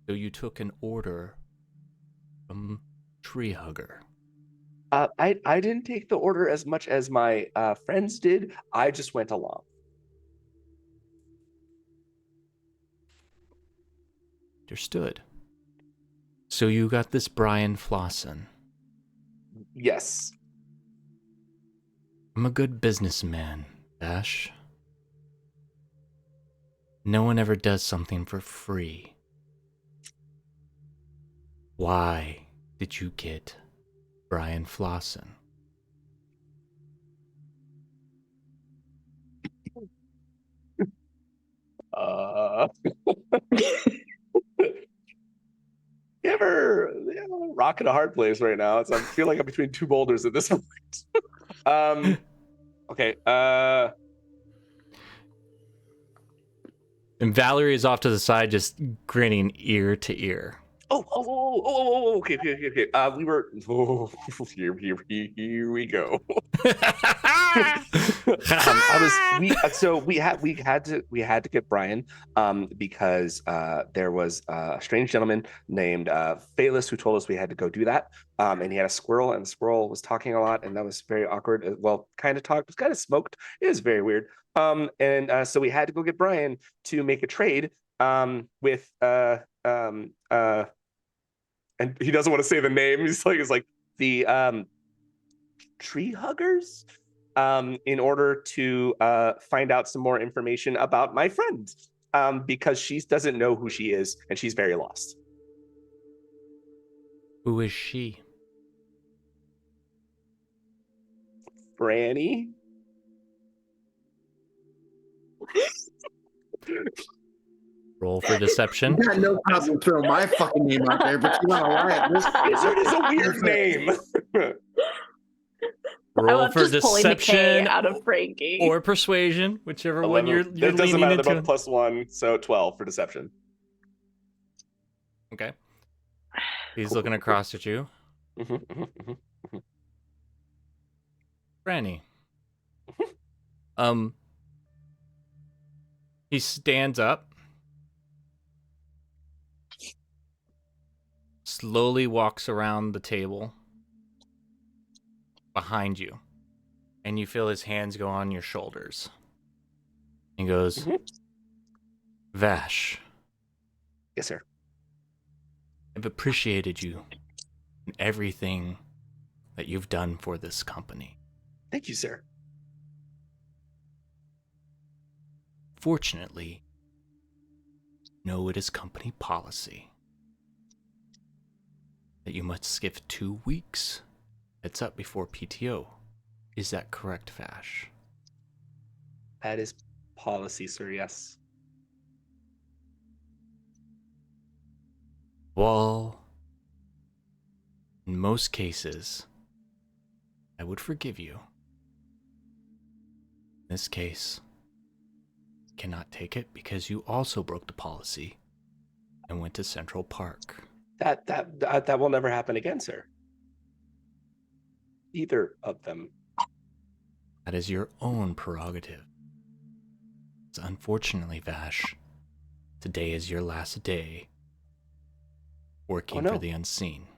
A: so you took an order from Tree Hugger.
D: I didn't take the order as much as my friends did. I just went along.
A: Understood. So you got this Brian Flosson.
D: Yes.
A: I'm a good businessman, Ash. No one ever does something for free. Why did you get Brian Flosson?
D: You ever rock in a hard place right now? I feel like I'm between two boulders at this point. Okay.
A: And Valerie is off to the side, just grinning ear to ear.
D: Okay. We were. Here we go. We had to get Brian, because there was a strange gentleman named Phalis who told us we had to go do that. And he had a squirrel, and the squirrel was talking a lot, and that was very awkward. Well, kind of talked, was kind of smoked. It was very weird. So we had to go get Brian to make a trade with and he doesn't want to say the name. He's like the Tree Huggers, in order to find out some more information about my friend, because she doesn't know who she is, and she's very lost.
A: Who is she?
D: Franny.
A: Roll for deception.
C: I got no problem throwing my fucking name out there, but you want to lie at this?
D: Wizard is a weird name.
A: Roll for
B: just pulling the K
A: deception
B: out of Frankie.
A: or persuasion, whichever
D: 11,
A: one you're
D: it doesn't
A: leaning
D: matter.
A: into.
D: They're both +1, so 12 for deception.
A: Okay. He's looking across at you. Franny. He stands up, slowly walks around the table behind you, and you feel his hands go on your shoulders. He goes, Vash.
D: Yes, sir.
A: I've appreciated you and everything that you've done for this company.
D: Thank you, sir.
A: Fortunately, no, it is company policy that you must give 2 weeks heads up before PTO. Is that correct, Vash?
D: That is policy, sir. Yes.
A: Well, in most cases, I would forgive you. In this case, cannot take it because you also broke the policy and went to Central Park.
D: That will never happen again, sir. Either of them.
A: That is your own prerogative. So unfortunately, Vash, today is your last day working for the unseen.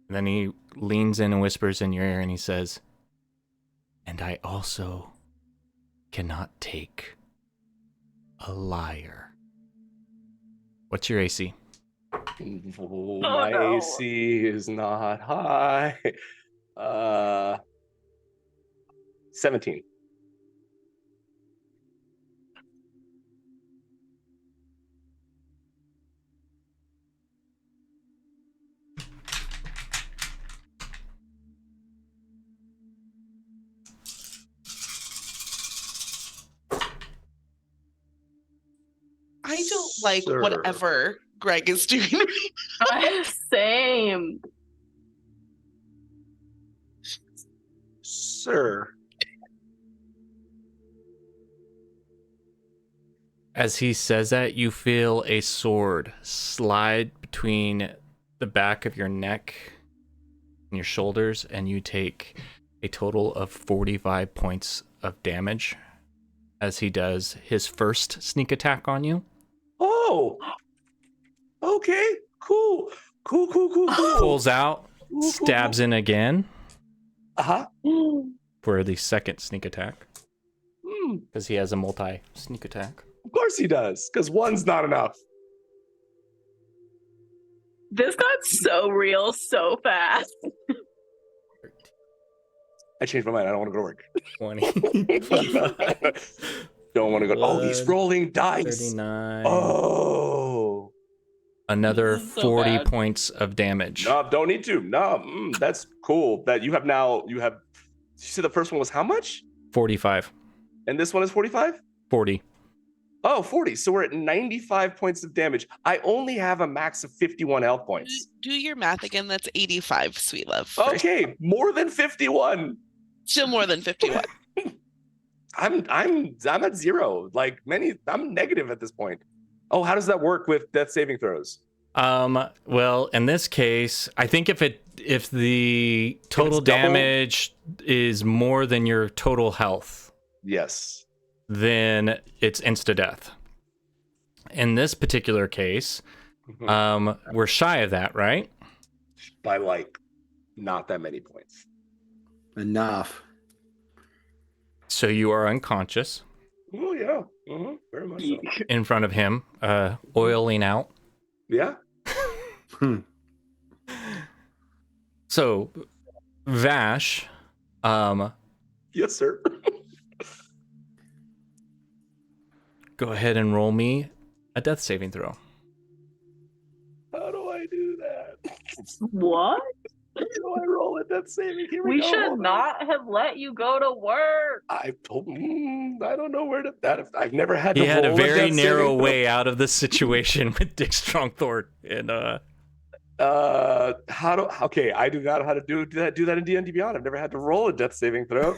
A: And then he leans in and whispers in your ear and he says, and I also cannot take a liar. What's your AC?
D: My AC is not high. 17.
E: I don't like
D: Sir.
E: whatever Greg is doing.
B: Same.
D: Sir.
A: As he says that, you feel a sword slide between the back of your neck and your shoulders, and you take a total of 45 points of damage as he does his first sneak attack on you.
D: Oh, okay, cool.
A: Pulls out, stabs in again
D: Uh-huh.
A: for the second sneak attack. Because he has a multi-sneak attack.
D: Of course he does, because one's not enough.
B: This got so real so fast.
D: I changed my mind. I don't want to go to work.
A: 20. 25,
D: Don't want to go. Oh, he's rolling dice.
A: 39.
D: Oh.
A: Another
B: This is so
A: 40
B: bad.
A: points of damage.
D: No, don't need to. No, that's cool. That you have. You said the first one was how much?
A: 45.
D: And this one is 45?
A: 40.
D: Oh, 40. So we're at 95 points of damage. I only have a max of 51 health points.
E: Do your math again. That's 85, sweet love.
D: Okay, more than 51.
E: Still more than 51.
D: I'm at 0. I'm negative at this point. Oh, how does that work with death saving throws?
A: Well, in this case, I think if the total
D: double?
A: damage is more than your total health,
D: Yes.
A: then it's insta death. In this particular case, we're shy of that, right?
D: By not that many points.
C: Enough.
A: So you are unconscious
D: Oh yeah. Very much so.
A: in front of him, oiling out.
D: Yeah.
A: So, Vash,
D: Yes, sir.
A: go ahead and roll me a death saving throw.
D: How do I do that?
B: What?
D: How do I roll a death saving? Here we
B: We
D: go.
B: should
D: Hold on.
B: not have let you go to work.
D: I told. I don't know where to. I've never had.
A: He
D: to
A: had a
D: roll
A: very
D: death
A: narrow
D: saving throw.
A: way out of this situation with Dick Strongthorn, and
D: Okay, I do not know how to do that in D&D Beyond. I've never had to roll a death saving throw.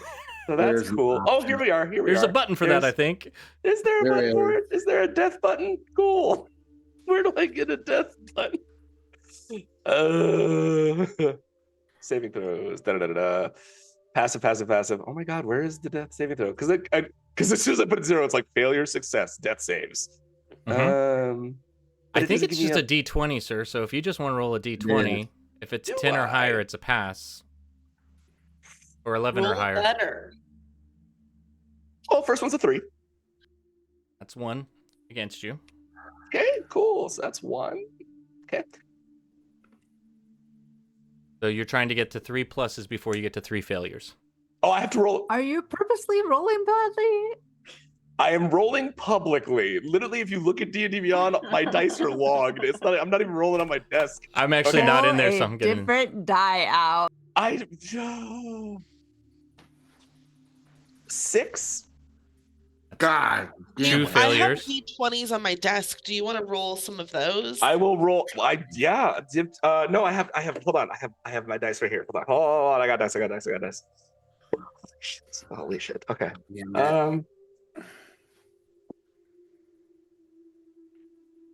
D: So that's
C: There's an
D: cool. Oh,
C: option.
D: here we are.
A: there's a button for that, I think.
D: Is there a
C: There
D: button for
C: is.
D: it? Is there a death button? Cool. Where do I get a death button? Saving throws. Passive. Oh my god, where is the death saving throw? Because as soon as I put it 0, it's like failure, success, death saves.
A: Mhm.
D: But
A: I
D: it
A: think
D: doesn't
A: it's
D: give me
A: just a D20, sir. So if you just want to roll a D20, if it's
D: Do
A: 10 or
D: I?
A: higher, it's a pass. Or 11
G: Roll
A: or higher.
G: better.
D: Oh, first one's a 3.
A: That's 1 against you.
D: Okay, cool. So that's 1. Okay.
A: So you're trying to get to 3 pluses before you get to 3 failures.
D: Oh, I have to roll.
F: Are you purposely rolling badly?
D: I am rolling publicly. Literally, if you look at D&D Beyond, my dice are logged. I'm not even rolling on my desk.
A: I'm actually
D: Okay.
A: not in
F: Pull
A: there,
F: a
A: so I'm getting.
F: different die out.
D: 6.
C: God damn
A: Two
C: it.
A: failures.
E: I have D20s on my desk. Do you want to roll some of those?
D: I will roll. No, I have. Hold on. I have my dice right here. Hold on. I got dice. Holy shit. Okay.
C: Damn it.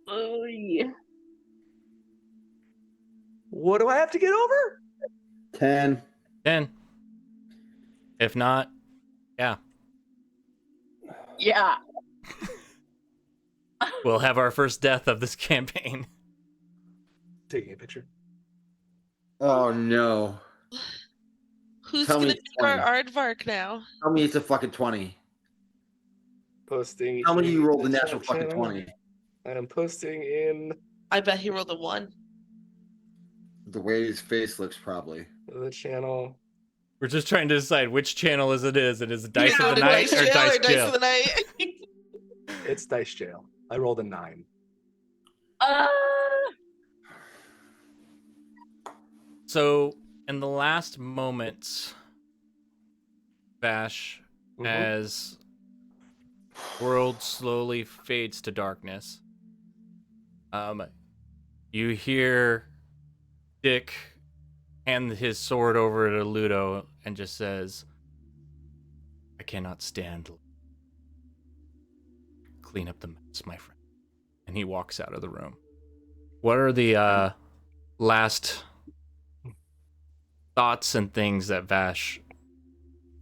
B: Oh, yeah.
D: What do I have to get over?
C: 10.
A: 10. If not, yeah.
B: Yeah.
A: We'll have our first death of this campaign.
D: Taking a picture.
C: Oh no.
E: Who's
C: Tell
E: going
C: me
E: to do our
C: 20.
E: aardvark now?
C: Tell me it's a fucking 20.
D: Posting.
C: How many you rolled the
D: in
C: natural
D: chat
C: fucking
D: channel.
C: 20?
D: I am posting in
E: I bet he rolled a 1.
C: The way his face looks, probably.
D: the channel.
A: We're just trying to decide which channel it is. It is Dice
E: Yeah,
A: of the Night or Dice Jail?
E: of the Night?
D: It's Dice Jail. I rolled a 9.
A: So, in the last moments, Vash, as world slowly fades to darkness, you hear Dick hand his sword over to Ludo and just says, "I cannot stand." clean up the mess, my friend. And he walks out of the room. What are the last thoughts and things that Vash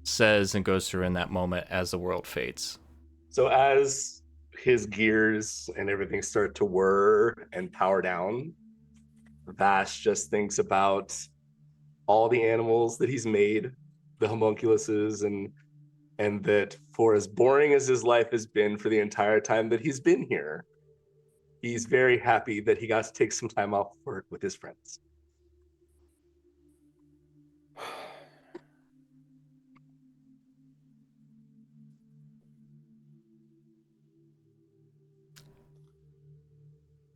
A: says and goes through in that moment as the world fades?
D: So as his gears and everything start to whir and power down, Vash just thinks about all the animals that he's made, the homunculuses, and that for as boring as his life has been for the entire time that he's been here, he's very happy that he got to take some time off work with his friends.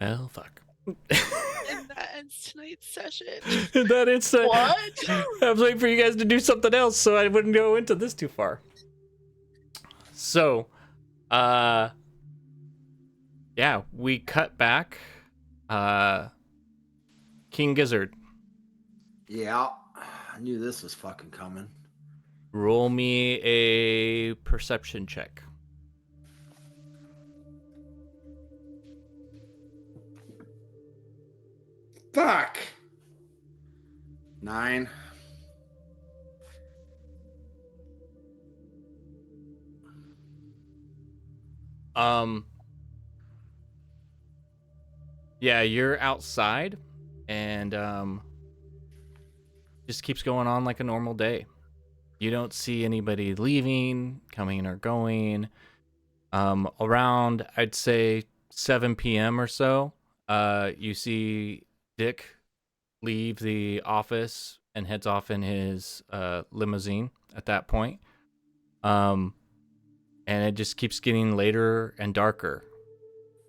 A: Well, fuck.
E: And that ends tonight's session.
A: That it's
E: What?
A: I was waiting for you guys to do something else so I wouldn't go into this too far. So, yeah, we cut back. King Gizzard,
C: Yeah, I knew this was fucking coming.
A: roll me a perception check.
C: Fuck. 9.
A: Yeah, you're outside and just keeps going on like a normal day. You don't see anybody leaving, coming or going. Around I'd say 7 p.m. or so, you see Dick leave the office and heads off in his limousine at that point. And it just keeps getting later and darker.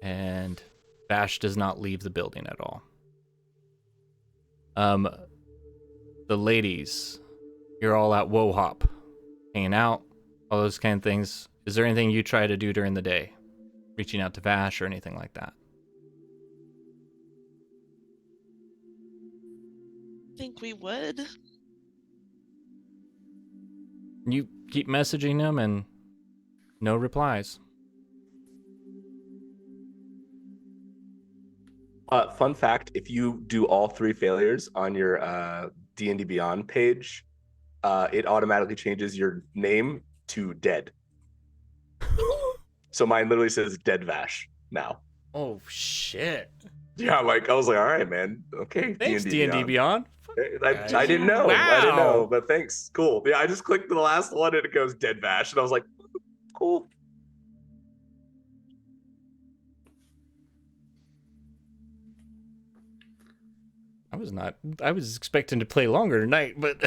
A: And Bash does not leave the building at all. The ladies, you're all at Wohop, hanging out, all those kind of things. Is there anything you try to do during the day? Reaching out to Vash or anything like that?
E: I think we would.
A: You keep messaging him and no replies.
D: Fun fact, if you do all 3 failures on your D&D Beyond page, it automatically changes your name to Dead. So mine literally says Dead Vash now.
A: Oh, shit.
D: Yeah, like I was like, all right, man. Okay.
A: Thanks, D&D Beyond.
D: I didn't know.
A: Wow.
D: I didn't know, but thanks. Cool. Yeah, I just clicked the last one and it goes Dead Vash. And I was like, cool.
A: I was expecting to play longer tonight, but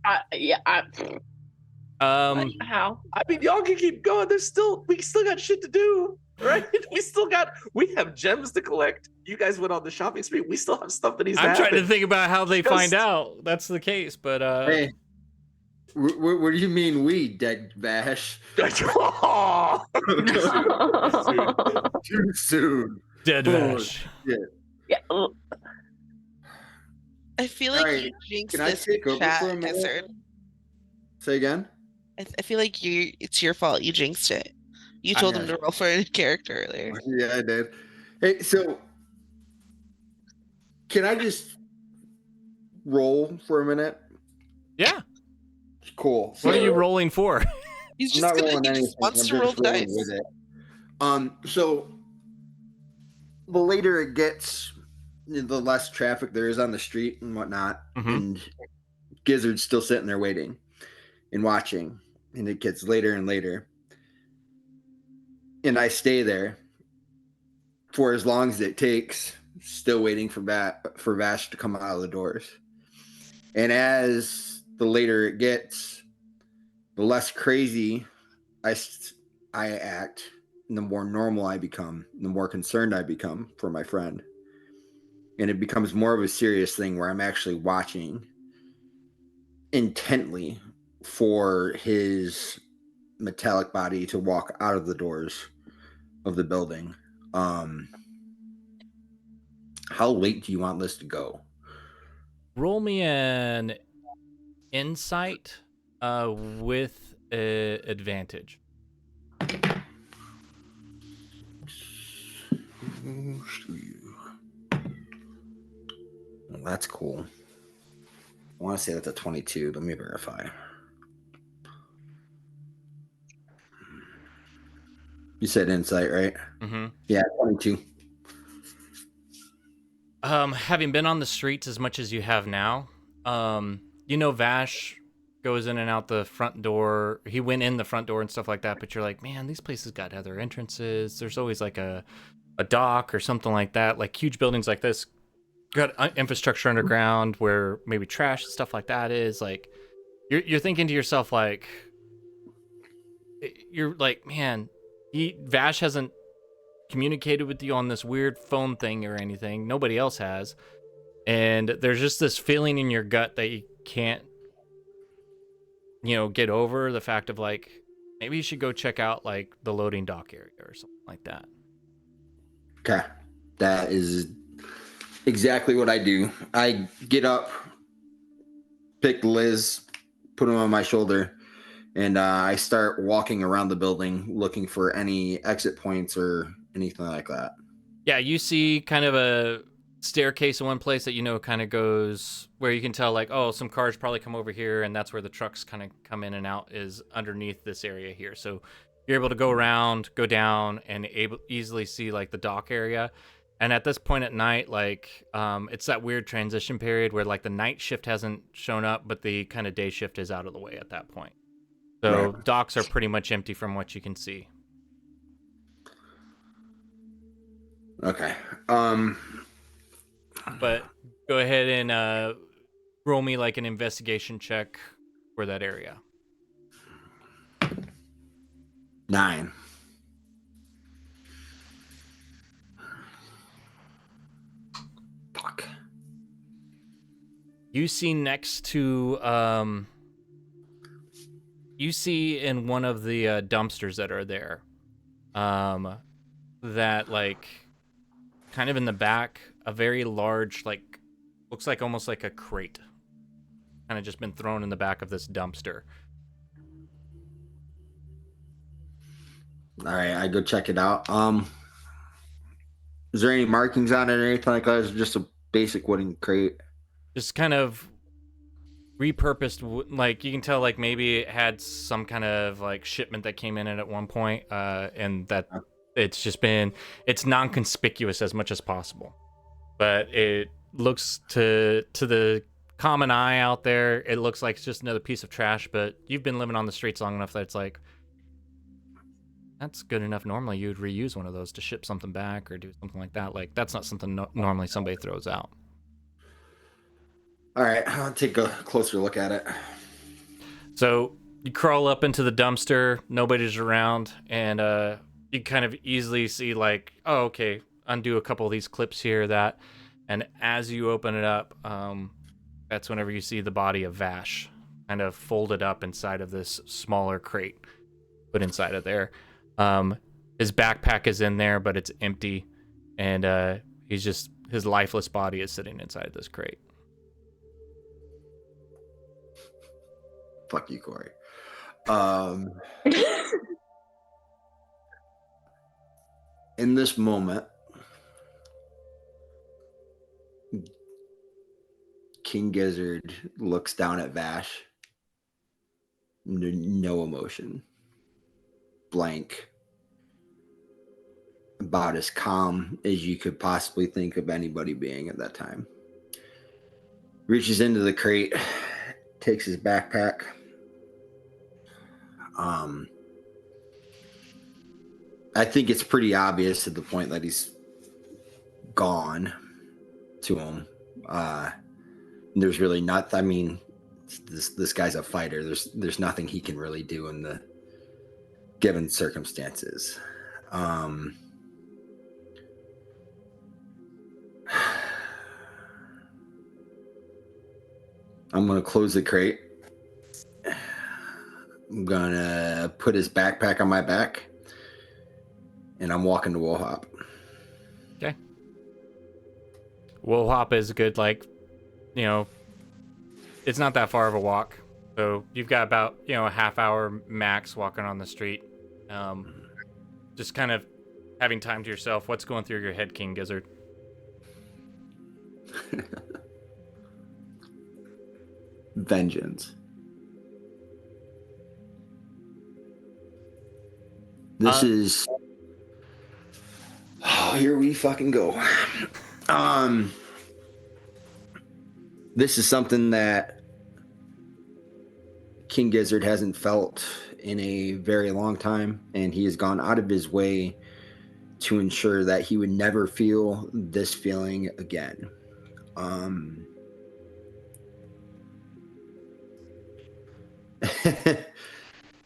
B: How?
D: I mean, y'all can keep going. We still got shit to do, right? We have gems to collect. You guys went on the shopping spree. We still have stuff that needs to
A: I'm
D: happen.
A: trying to think about how they find out that's the case, but
C: Hey, what do you mean we, Dead Vash?
D: Aw.
C: Too soon.
A: Dead Vash.
C: Yeah.
B: Yeah.
E: I feel like
C: Alright,
E: you jinxed
C: can I
E: this
C: take over
E: chat,
C: for a minute?
E: Gizzard.
C: Say again?
E: I feel like it's your fault. You jinxed it. You told him to roll for a character earlier.
C: Yeah, I did. Hey, so can I just roll for a minute?
A: Yeah.
C: Cool.
A: What are
C: So-
A: you rolling for?
E: He's
C: I'm
E: just
C: not
E: gonna.
C: rolling
E: He
C: anything.
E: just wants
C: I'm
E: to roll
C: just
E: the
C: rolling
E: dice.
C: with it. So the later it gets, the less traffic there is on the street and whatnot,
A: Mhm.
C: and Gizzard's still sitting there waiting and watching, and it gets later and later, and I stay there for as long as it takes, still waiting for Vash to come out of the doors. And as the later it gets, the less crazy I act, and the more normal I become, the more concerned I become for my friend. And it becomes more of a serious thing where I'm actually watching intently for his metallic body to walk out of the doors of the building. How late do you want this to go?
A: Roll me an insight with advantage.
C: Well, that's cool. I want to say that's a 22. Let me verify. You said insight, right?
A: Mm-hmm.
C: Yeah, 22.
A: Having been on the streets as much as you have now, Vash goes in and out the front door. He went in the front door and stuff like that, but you're like, man, these places got other entrances. There's always like a dock or something like that. Like huge buildings like this got infrastructure underground where maybe trash and stuff like that is. Like you're thinking to yourself like, you're like, man, Vash hasn't communicated with you on this weird phone thing or anything. Nobody else has. And there's just this feeling in your gut that you can't, get over the fact of like, maybe you should go check out like the loading dock area or something like that.
C: Okay. That is exactly what I do. I get up, pick Liz, put him on my shoulder, and I start walking around the building looking for any exit points or anything like that.
A: Yeah, you see kind of a staircase in one place that kind of goes where you can tell like, oh, some cars probably come over here, and that's where the trucks kind of come in and out, is underneath this area here. So you're able to go around, go down, and easily see like the dock area. And at this point at night, like it's that weird transition period where like the night shift hasn't shown up, but the kind of day shift is out of the way at that point. So
C: Right.
A: docks are pretty much empty from what you can see.
C: Okay.
A: But go ahead and roll me like an investigation check for that area.
C: 9. Fuck.
A: You see next to you see in one of the dumpsters that are there, that like kind of in the back, a very large, like, looks like almost like a crate, kind of just been thrown in the back of this dumpster.
C: All right, I go check it out. Is there any markings on it or anything like that? Is it just a basic wooden crate?
A: Just kind of repurposed, like you can tell like maybe it had some kind of like shipment that came in at one point, and that it's non-conspicuous as much as possible, but it looks to the common eye out there, it looks like it's just another piece of trash. But you've been living on the streets long enough that it's like, that's good enough. Normally you'd reuse one of those to ship something back or do something like that. Like that's not something normally somebody throws out.
C: All right, I'll take a closer look at it.
A: So you crawl up into the dumpster, nobody's around, and you kind of easily see like, oh, okay, undo a couple of these clips here, that. And as you open it up, that's whenever you see the body of Vash kind of folded up inside of this smaller crate, put inside of there. His backpack is in there, but it's empty, and his lifeless body is sitting inside this crate.
C: Fuck you, Corey. In this moment, King Gizzard looks down at Vash. No emotion. Blank. About as calm as you could possibly think of anybody being at that time. Reaches into the crate, takes his backpack. I think it's pretty obvious at the point that he's gone to him. There's really not. I mean, this guy's a fighter. There's nothing he can really do in the given circumstances. I'm gonna close the crate. I'm gonna put his backpack on my back, and I'm walking to Wohop.
A: Okay. Wohop is good, like, it's not that far of a walk. So you've got about, a half hour max walking on the street. Just kind of having time to yourself, what's going through your head, King Gizzard?
C: Vengeance. This is. Oh, here we fucking go. This is something that King Gizzard hasn't felt in a very long time, and he has gone out of his way to ensure that he would never feel this feeling again.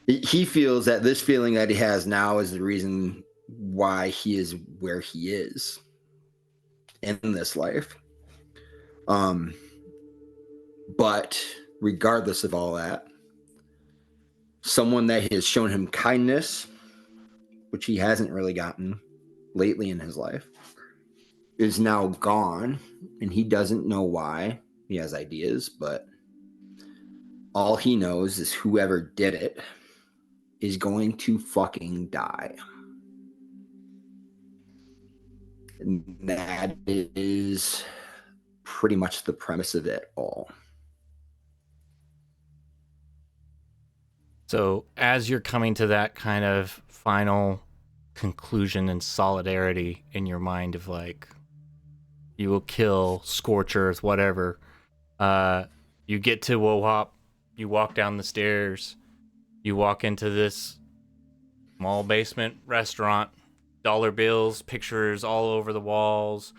C: He feels that this feeling that he has now is the reason why he is where he is in this life. But regardless of all that, someone that has shown him kindness, which he hasn't really gotten lately in his life, is now gone, and he doesn't know why. He has ideas, but all he knows is whoever did it is going to fucking die. And that is pretty much the premise of it all.
A: So as you're coming to that kind of final conclusion and solidarity in your mind of like, you will kill, scorch earth, whatever, you get to Wohop, you walk down the stairs, you walk into this small basement restaurant, dollar bills, pictures all over the walls.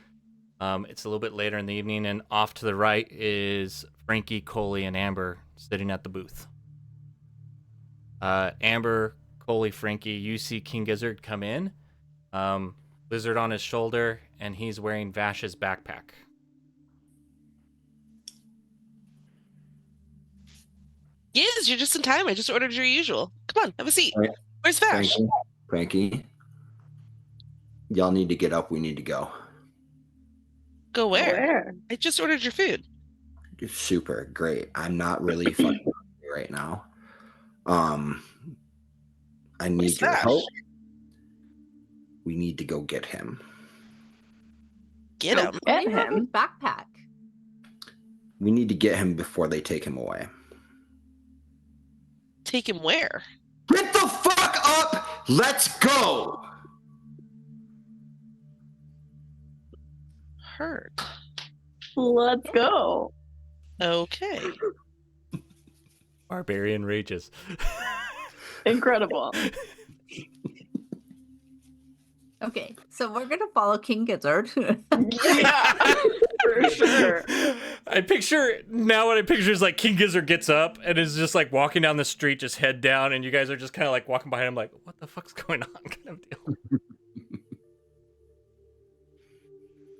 A: It's a little bit later in the evening, and off to the right is Frankie, Coley, and Amber sitting at the booth. Amber, Coley, Frankie, you see King Gizzard come in, lizard on his shoulder, and he's wearing Vash's backpack.
E: Yes, you're just in time. I just ordered your usual. Come on, have a seat.
C: Right.
E: Where's Vash?
C: Frankie, y'all need to get up. We need to go.
E: Go where?
B: Where?
E: I just ordered your food.
C: Super great. I'm not really fucking hungry right now. I need
E: Where's
C: your
E: Vash?
C: help. We need to go get him.
E: Get him.
F: Why do you have a
B: him.
F: backpack?
C: We need to get him before they take him away.
E: Take him where?
C: Get the fuck up! Let's go!
E: Heard.
B: Let's go.
E: Okay.
A: Barbarian rages.
B: Incredible.
F: Okay, so we're gonna follow King Gizzard.
B: Yeah, for sure.
A: I picture now what I picture is like King Gizzard gets up and is just like walking down the street, just head down, and you guys are just kind of like walking behind him, like, what the fuck's going on? Kind of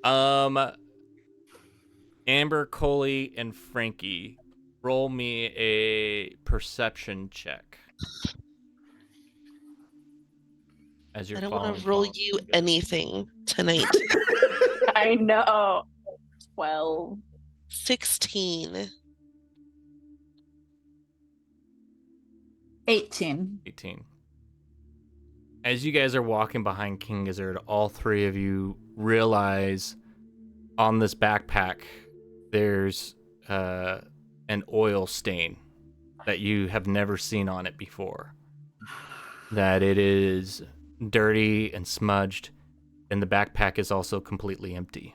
A: deal. Amber, Coley, and Frankie, roll me a perception check. As you're
E: I don't want
A: following
E: to roll
A: King
E: you
A: Gizzard.
E: anything tonight.
B: I know. 12.
E: 16.
F: 18.
A: 18. As you guys are walking behind King Gizzard, all three of you realize on this backpack there's an oil stain that you have never seen on it before. That it is dirty and smudged, and the backpack is also completely empty.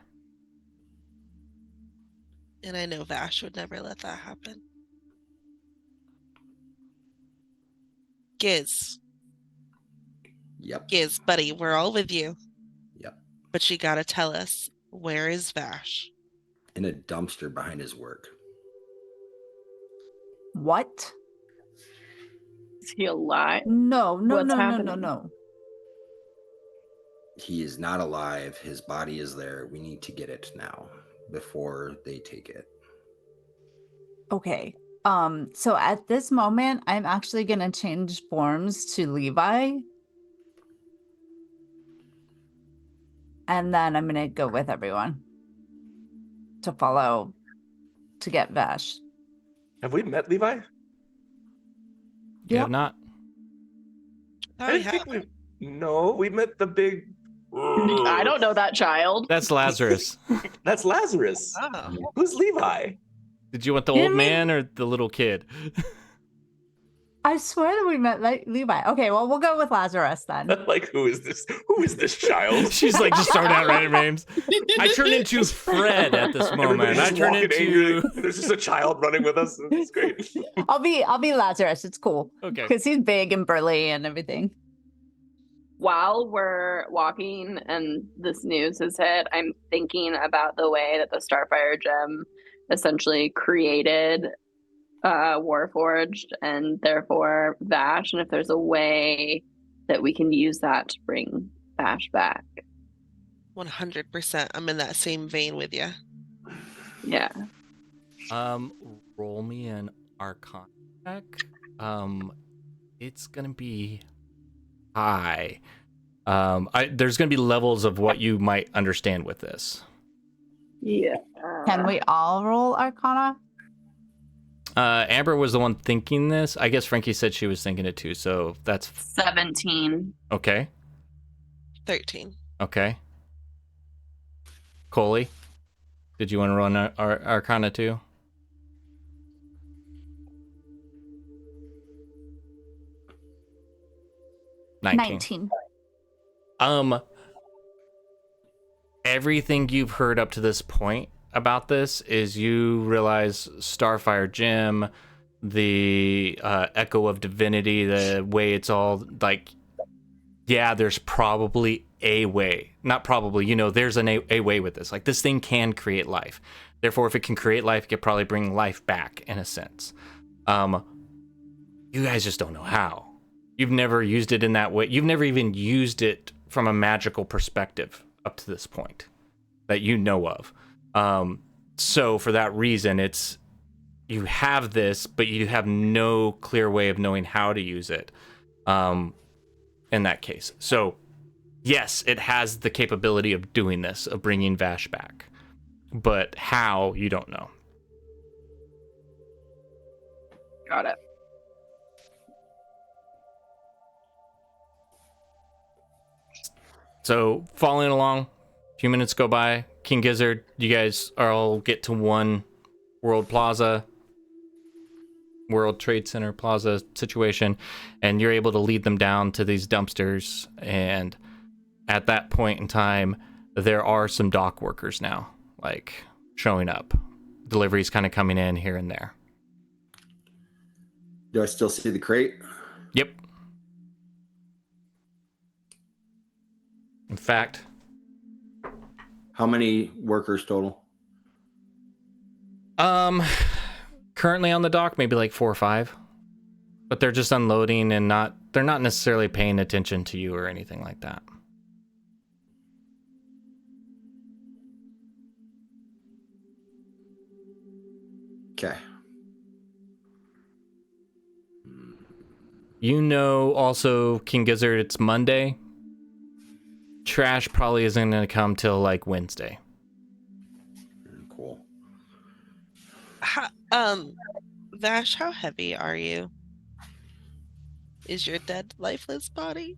E: And I know Vash would never let that happen. Giz.
C: Yep.
E: Giz, buddy, we're all with you.
C: Yep.
E: But you gotta tell us, where is Vash?
C: In a dumpster behind his work.
F: What?
B: Is he alive?
F: No, no,
B: What's
F: no, no, no,
B: happening?
F: no.
C: He is not alive. His body is there. We need to get it now before they take it.
F: Okay. So at this moment, I'm actually gonna change forms to Levi. And then I'm gonna go with everyone to follow to get Vash.
D: Have we met Levi?
A: You
F: Yep.
A: have not?
E: Oh,
D: I
E: we
D: didn't
E: have.
D: think we. No, we met the big
B: I don't know that child.
A: That's Lazarus.
D: That's Lazarus.
E: Oh.
D: Who's Levi?
A: Did you want the
F: You
A: old
F: mean-
A: man or the little kid?
F: I swear that we met Levi. Okay, well, we'll go with Lazarus then.
D: Like, who is this? Who is this child?
A: She's like just throwing out random names. I turn into Fred at this moment.
D: Everybody's
A: I
D: just
A: turn
D: walking
A: into
D: angrily. There's just a child running with us. It's great.
F: I'll be Lazarus. It's cool
A: okay.
F: because he's big and burly and everything.
B: While we're walking and this news has hit, I'm thinking about the way that the Starfire gem essentially created Warforged and therefore Vash, and if there's a way that we can use that to bring Vash back.
E: 100%. I'm in that same vein with you.
B: Yeah.
A: Roll me an Arcana check. It's gonna be high. There's gonna be levels of what you might understand with this.
B: Yeah.
F: Can we all roll Arcana?
A: Amber was the one thinking this. I guess Frankie said she was thinking it too, so that's
B: 17.
A: okay.
E: 13.
A: Okay. Coley, did you want to run Arcana too? $19. Everything you've heard up to this point about this is you realize Starfire Gem, the Echo of Divinity, the way it's all like, yeah, there's probably a way. Not probably, there's a way with this. Like, this thing can create life. Therefore, if it can create life, it could probably bring life back in a sense. You guys just don't know how. You've never used it in that way. You've never even used it from a magical perspective up to this point that you know of. So for that reason, you have this, but you have no clear way of knowing how to use it in that case. So yes, it has the capability of doing this, of bringing Vash back. But how, you don't know.
B: Got it.
A: So following along, a few minutes go by. King Gizzard, you guys all get to one World Trade Center Plaza situation, and you're able to lead them down to these dumpsters. And at that point in time, there are some dock workers now, like, showing up. Deliveries kind of coming in here and there.
C: Do I still see the crate?
A: Yep. In fact,
C: How many workers total?
A: currently on the dock, maybe like 4 or 5, but they're just unloading and they're not necessarily paying attention to you or anything like that.
C: Okay.
A: Also, King Gizzard, it's Monday. Trash probably isn't going to come till like Wednesday.
C: Cool.
E: Vash, how heavy are you? Is your dead, lifeless body?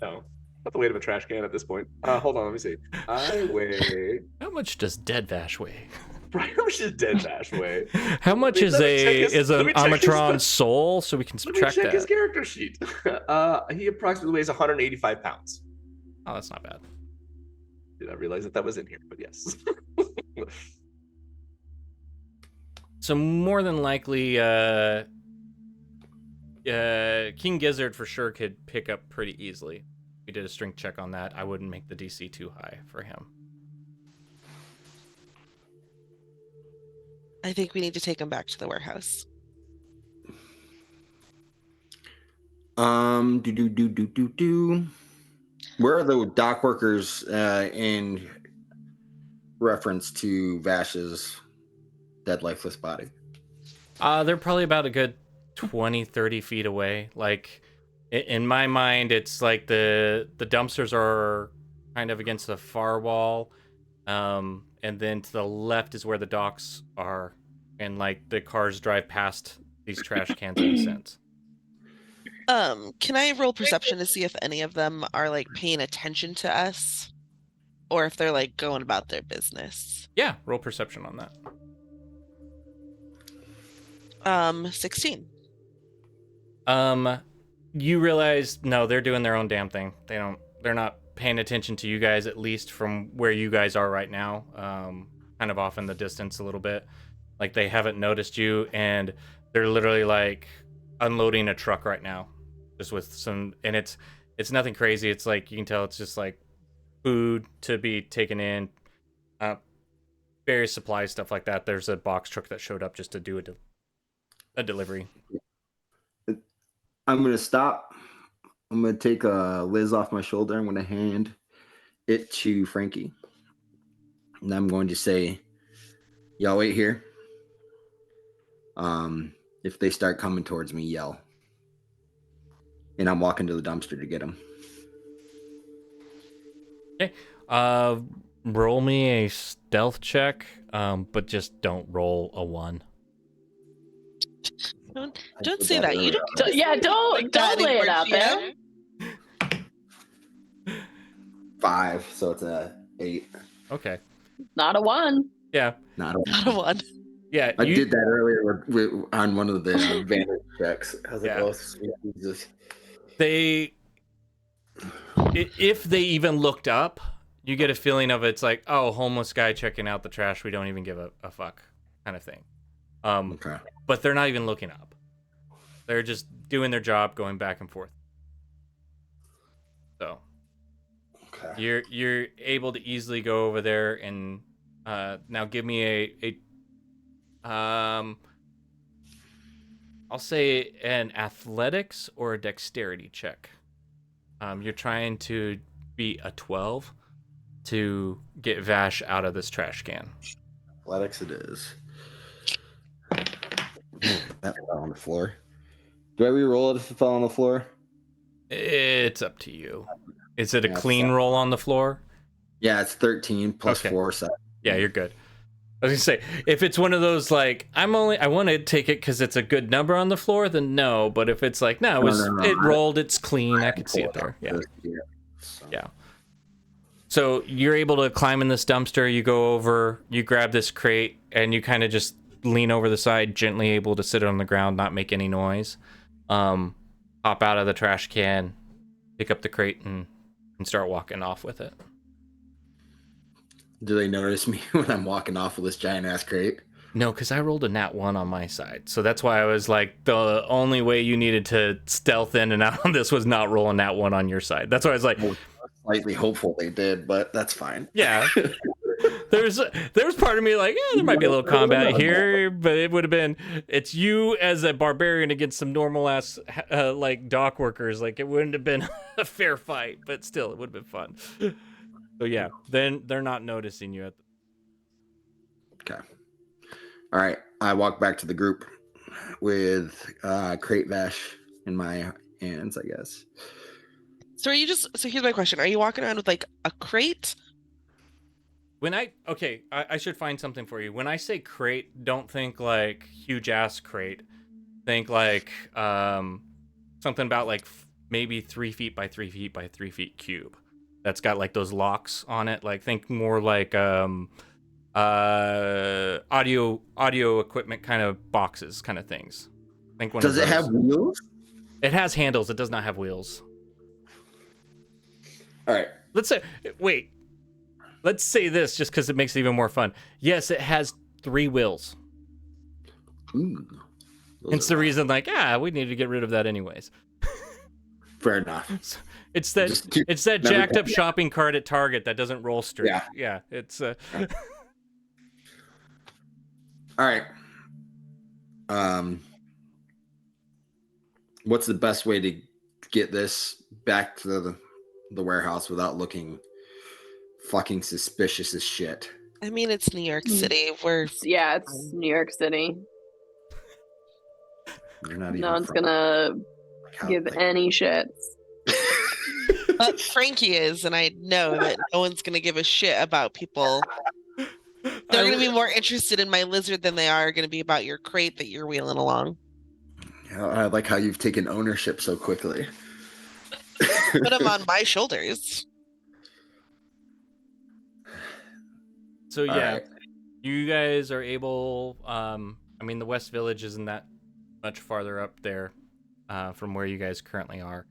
D: No. Not the weight of a trash can at this point. Hold on, let me see. I weigh.
A: How much does dead Vash weigh?
D: How much does dead Vash weigh?
A: How much is
D: Let me check
A: an
D: let me check
A: Amatron soul, so we can
D: Let me
A: subtract
D: check
A: that?
D: his character sheet. He approximately weighs 185 pounds.
A: Oh, that's not bad.
D: Did not realize that was in here, but yes.
A: So more than likely, King Gizzard for sure could pick up pretty easily. We did a strength check on that. I wouldn't make the DC too high for him.
E: I think we need to take him back to the warehouse.
C: Where are the dock workers in reference to Vash's dead, lifeless body?
A: They're probably about a good 20, 30 feet away. Like, in my mind, it's like the dumpsters are kind of against the far wall. And then to the left is where the docks are. And, like, the cars drive past these trash cans in a sense.
E: Can I roll perception to see if any of them are like paying attention to us, or if they're like going about their business?
A: Yeah, roll perception on that.
E: 16.
A: You realize no, they're doing their own damn thing. They're not paying attention to you guys, at least from where you guys are right now. Kind of off in the distance a little bit. Like they haven't noticed you, and they're literally like unloading a truck right now. Just with some, and it's nothing crazy. It's like you can tell it's just like food to be taken in, various supplies, stuff like that. There's a box truck that showed up just to do a delivery.
C: I'm gonna stop. I'm gonna take Liz off my shoulder. I'm gonna hand it to Frankie, and I'm going to say, "Y'all wait here. If they start coming towards me, yell." And I'm walking to the dumpster to get them.
A: Okay. Roll me a stealth check, but just don't roll a 1.
E: Don't say that. You don't.
B: Yeah, don't lay it out there.
C: 5, so it's a 8.
A: Okay.
B: Not a 1.
A: Yeah.
C: Not a
E: Not a 1.
A: Yeah.
C: I did that earlier on one of the advantage checks. How's it go? Jesus.
A: If they even looked up, you get a feeling of it's like, oh, homeless guy checking out the trash. We don't even give a fuck kind of thing.
C: Okay.
A: But they're not even looking up. They're just doing their job, going back and forth. So
C: Okay.
A: you're able to easily go over there and now give me I'll say an athletics or a dexterity check. You're trying to beat a 12 to get Vash out of this trash can.
C: Athletics it is. That fell on the floor. Do I re-roll it if it fell on the floor?
A: It's up to you. Is it a clean roll on the floor?
C: Yeah, it's 13 plus 4, 7.
A: Yeah, you're good. I was gonna say, if it's one of those like I want to take it because it's a good number on the floor, then no. But if it's like no, it rolled, it's clean, I could see it there. Yeah. Yeah. So you're able to climb in this dumpster. You go over, you grab this crate, and you kind of just lean over the side, gently able to sit on the ground, not make any noise. Hop out of the trash can, pick up the crate, and start walking off with it.
C: Do they notice me when I'm walking off with this giant ass crate?
A: No, because I rolled a nat 1 on my side. So that's why I was like, the only way you needed to stealth in and out on this was not roll a nat 1 on your side. That's why I was like...
C: Slightly hopeful they did, but that's fine.
A: Yeah. there was part of me like, yeah, there might be a little combat here, but it would have been, it's you as a barbarian against some normal ass like dock workers. Like it wouldn't have been a fair fight, but still, it would have been fun. So yeah, then they're not noticing you.
C: Okay. All right. I walk back to the group with crate Vash in my hands, I guess.
E: So so here's my question. Are you walking around with like a crate?
A: I should find something for you. When I say crate, don't think like huge ass crate. Think like something about like maybe 3 feet by 3 feet by 3 feet cube. That's got like those locks on it. Like think more like audio equipment kind of boxes kind of things. Think one.
C: Does it have wheels?
A: It has handles. It does not have wheels.
C: All right.
A: Let's say this just because it makes it even more fun. Yes, it has 3 wheels.
C: Ooh,
A: It's the reason like, we need to get rid of that anyways.
C: Fair enough.
A: It's that jacked up shopping cart at Target that doesn't roll straight. Yeah, it's
C: All right. What's the best way to get this back to the warehouse without looking fucking suspicious as shit?
E: I mean, it's New York City.
B: It's New York City.
C: You're not even
B: no one's gonna give any shits.
E: But Frankie is, and I know that no one's gonna give a shit about people. They're gonna be more interested in my lizard than they are gonna be about your crate that you're wheeling along.
C: I like how you've taken ownership so quickly.
E: Put him on my shoulders.
A: So
C: All
A: yeah,
C: right.
A: you guys are able. I mean, the West Village isn't that much farther up there from where you guys currently are.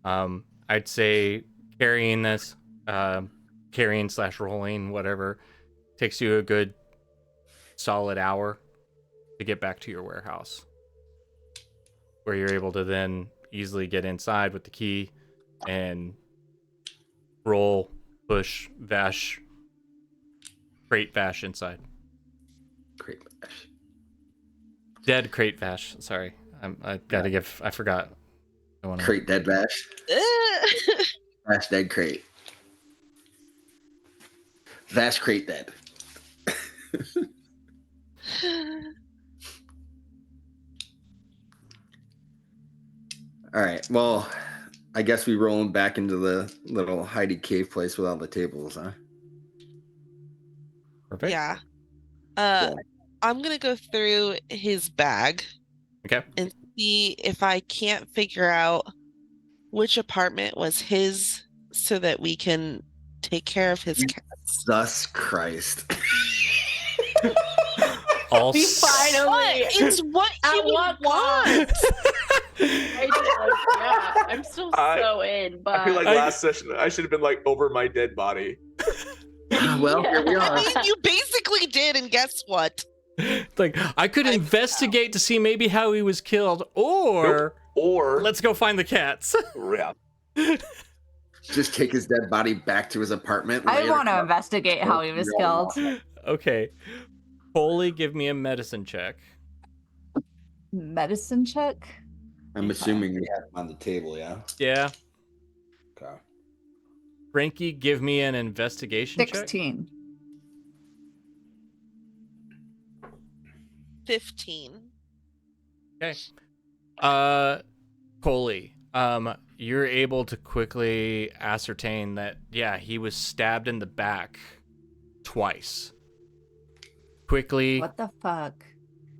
A: I'd say carrying this, carrying / rolling, whatever, takes you a good solid hour to get back to your warehouse, where you're able to then easily get inside with the key and roll, push, Vash, crate Vash inside.
C: Crate Vash.
A: Dead crate Vash. Sorry, I gotta give. I forgot.
C: Crate dead Vash. Vash dead crate. Vash crate dead. All right. Well, I guess we rolling back into the little hidey cave place with all the tables, huh?
A: Perfect.
E: Yeah.
C: Cool.
E: I'm gonna go through his bag
A: Okay.
E: and see if I can't figure out which apartment was his so that we can take care of his cats.
C: Jesus Christ.
A: All
B: We finally.
E: It's what he
B: At
E: would
B: what
E: want.
B: Yeah, I'm still so in, but
D: I feel like last session I should have been like over my dead body.
C: Well, here we
E: I
C: are.
E: mean, you basically did, and guess what?
A: Like, I could investigate to see maybe how he was killed, or
D: Or
A: let's go find the cats.
D: yeah.
C: Just take his dead body back to his apartment.
F: I
C: lay it
F: want to
C: across-
F: investigate how he was killed.
A: Okay. Polly, give me a medicine check.
F: Medicine check?
C: I'm assuming we have him on the table, yeah?
A: Yeah.
C: Okay.
A: Frankie, give me an investigation check.
F: 16.
E: 15.
A: Okay. Polly, you're able to quickly ascertain that, yeah, he was stabbed in the back twice. Quickly
F: What the fuck?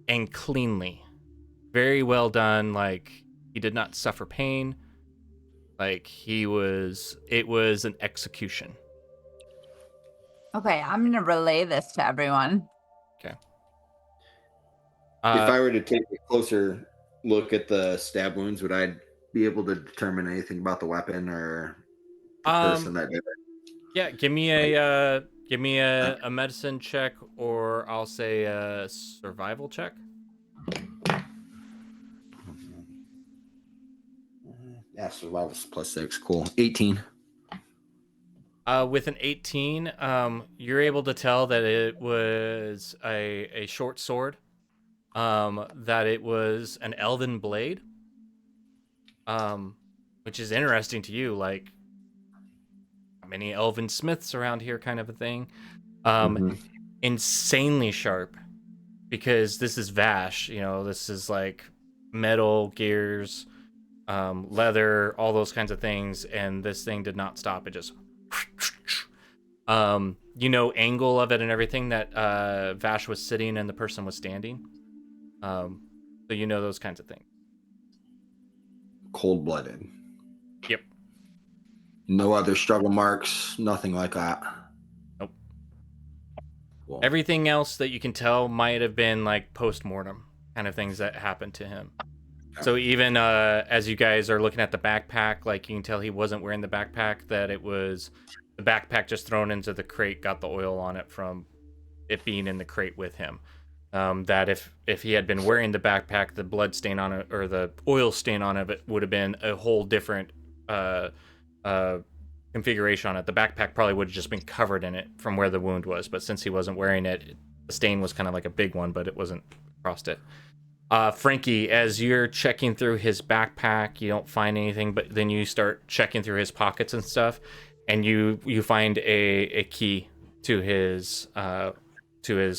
A: and cleanly. Very well done. Like, he did not suffer pain. Like, it was an execution.
F: Okay, I'm gonna relay this to everyone.
A: Okay.
C: If I were to take a closer look at the stab wounds, would I be able to determine anything about the weapon or the person that did it?
A: Yeah, give me a medicine check, or I'll say a survival check.
C: Yeah, survival's +6. Cool. 18.
A: With an 18, you're able to tell that it was a short sword. That it was an elven blade. Which is interesting to you, like many elven smiths around here, kind of a thing. Insanely sharp, because this is Vash. You know, this is like metal gears, leather, all those kinds of things, and this thing did not stop. It just angle of it and everything, that Vash was sitting and the person was standing. So those kinds of things.
C: Cold-blooded.
A: Yep.
C: No other struggle marks, nothing like that.
A: Nope.
C: Cool.
A: Everything else that you can tell might have been like post-mortem kind of things that happened to him. So even as you guys are looking at the backpack, like you can tell he wasn't wearing the backpack, that it was the backpack just thrown into the crate, got the oil on it from it being in the crate with him. That if he had been wearing the backpack, the blood stain on it, or the oil stain on it, would have been a whole different configuration on it. The backpack probably would have just been covered in it from where the wound was, but since he wasn't wearing it, the stain was kind of like a big one, but it wasn't across it. Frankie, as you're checking through his backpack, you don't find anything, but then you start checking through his pockets and stuff, and you find a key to his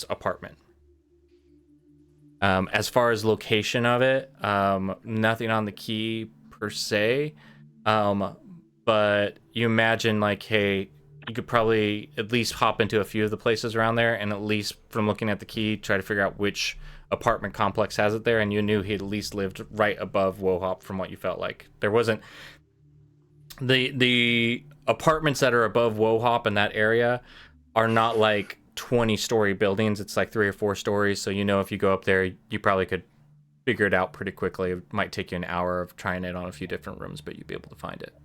A: apartment. As far as location of it, nothing on the key per se, but you imagine like, hey, you could probably at least hop into a few of the places around there, and at least from looking at the key, try to figure out which apartment complex has it there. And you knew he at least lived right above Wohop from what you felt like. There wasn't the apartments that are above Wohop in that area are not like 20-story buildings. It's like 3 or 4 stories. So you know if you go up there, you probably could figure it out pretty quickly. It might take you an hour of trying it on a few different rooms, but you'd be able to find it.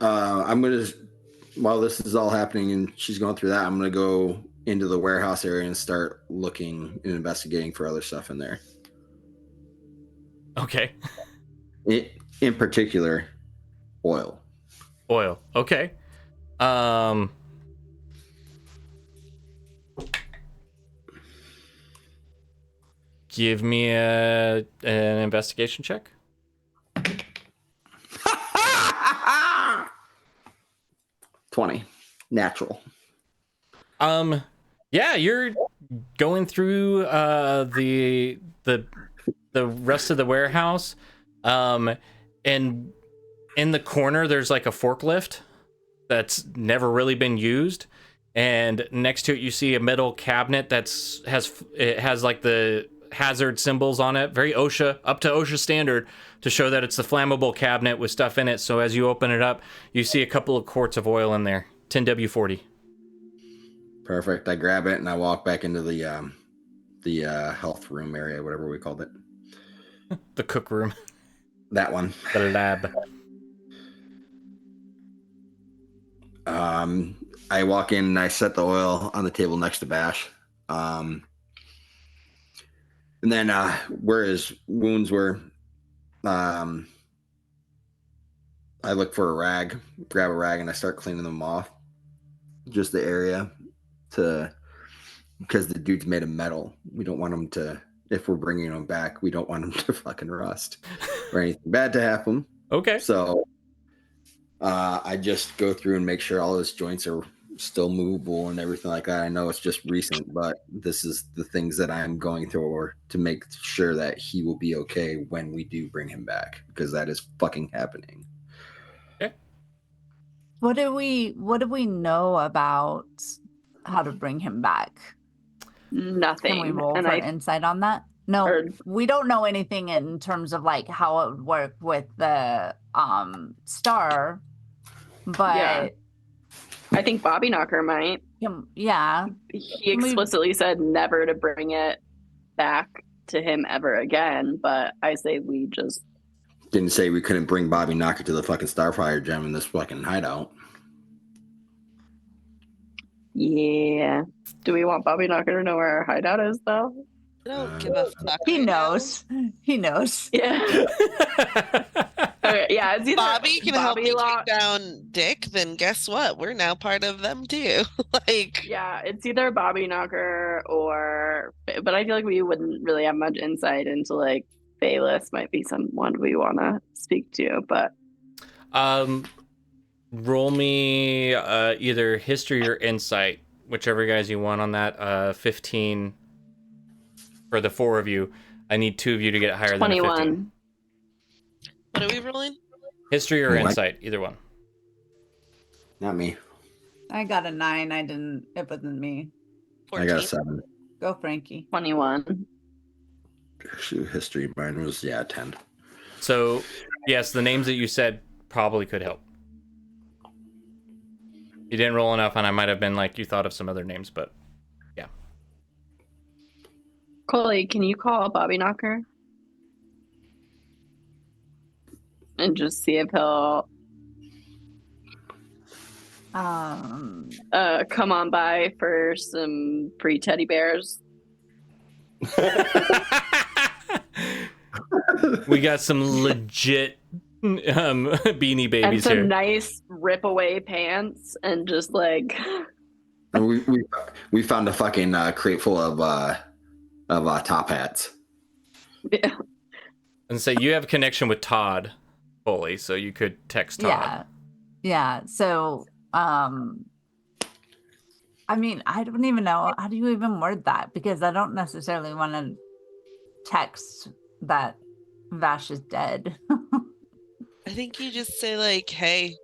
C: I'm gonna, while this is all happening and she's going through that, I'm gonna go into the warehouse area and start looking and investigating for other stuff in there.
A: Okay.
C: In particular, oil.
A: Oil. Okay. Give me an investigation check.
C: 20. Natural.
A: Yeah, you're going through the rest of the warehouse. And in the corner there's like a forklift that's never really been used, and next to it you see a metal cabinet has like the hazard symbols on it, very OSHA, up to OSHA standard, to show that it's the flammable cabinet with stuff in it. So as you open it up, you see a couple of quarts of oil in there, 10W40.
C: Perfect. I grab it and I walk back into the health room area, whatever we called it.
A: The cook room.
C: That one.
A: The lab.
C: I walk in and I set the oil on the table next to Bash. And then where his wounds were, I look for a rag, grab a rag, and I start cleaning them off. Just the area, because the dude's made of metal. We don't want him to, if we're bringing him back, we don't want him to fucking rust or anything bad to happen.
A: Okay.
C: So I just go through and make sure all his joints are still movable and everything like that. I know it's just recent, but this is the things that I'm going through to make sure that he will be okay when we do bring him back, because that is fucking happening.
A: Okay.
F: What do we know about how to bring him back?
B: Nothing.
F: Can we roll
B: And
F: for insight on that? No,
B: Heard.
F: we don't know anything in terms of like how it would work with the star, but
B: Yeah. I think Bobby Knocker might.
F: Yeah.
B: He explicitly said never to bring it back to him ever again, but I say we just...
C: Didn't say we couldn't bring Bobby Knocker to the fucking Starfire gem in this fucking hideout.
B: Yeah. Do we want Bobby Knocker to know where our hideout is, though?
E: I don't give a fuck.
F: He
E: right now.
F: knows. He knows.
B: Yeah. Okay, yeah, it's either
E: Bobby can help me
B: Lock-
E: take down Dick, then guess what? We're now part of them too. Like,
B: Yeah, it's either Bobby Knocker or... But I feel like we wouldn't really have much insight into, like, Bayless might be someone we want to speak to, but...
A: Roll me either history or insight, whichever guys you want on that. 15 for the 4 of you. I need 2 of you to get higher than a 15.
B: 21.
E: what are we rolling?
A: History or
C: What?
A: insight, either one.
C: Not me.
F: I got a 9. It wasn't me.
E: 14.
C: I got a 7.
F: Go, Frankie.
B: 21.
C: History, mine was 10.
A: So, yes, the names that you said probably could help. You didn't roll enough, and I might have been like, you thought of some other names, but yeah.
B: Coley, can you call Bobby Knocker? And just see if he'll come on by for some free teddy bears.
A: We got some legit beanie
B: And
A: babies
B: some
A: here.
B: nice rip away pants and just like
C: And we found a fucking crate full of top hats.
B: yeah.
A: And say you have a connection with Todd fully, so you could text Todd.
F: Yeah. So, I mean, I don't even know. How do you even word that? Because I don't necessarily want to text that Vash is dead.
E: I think you just say like, "Hey,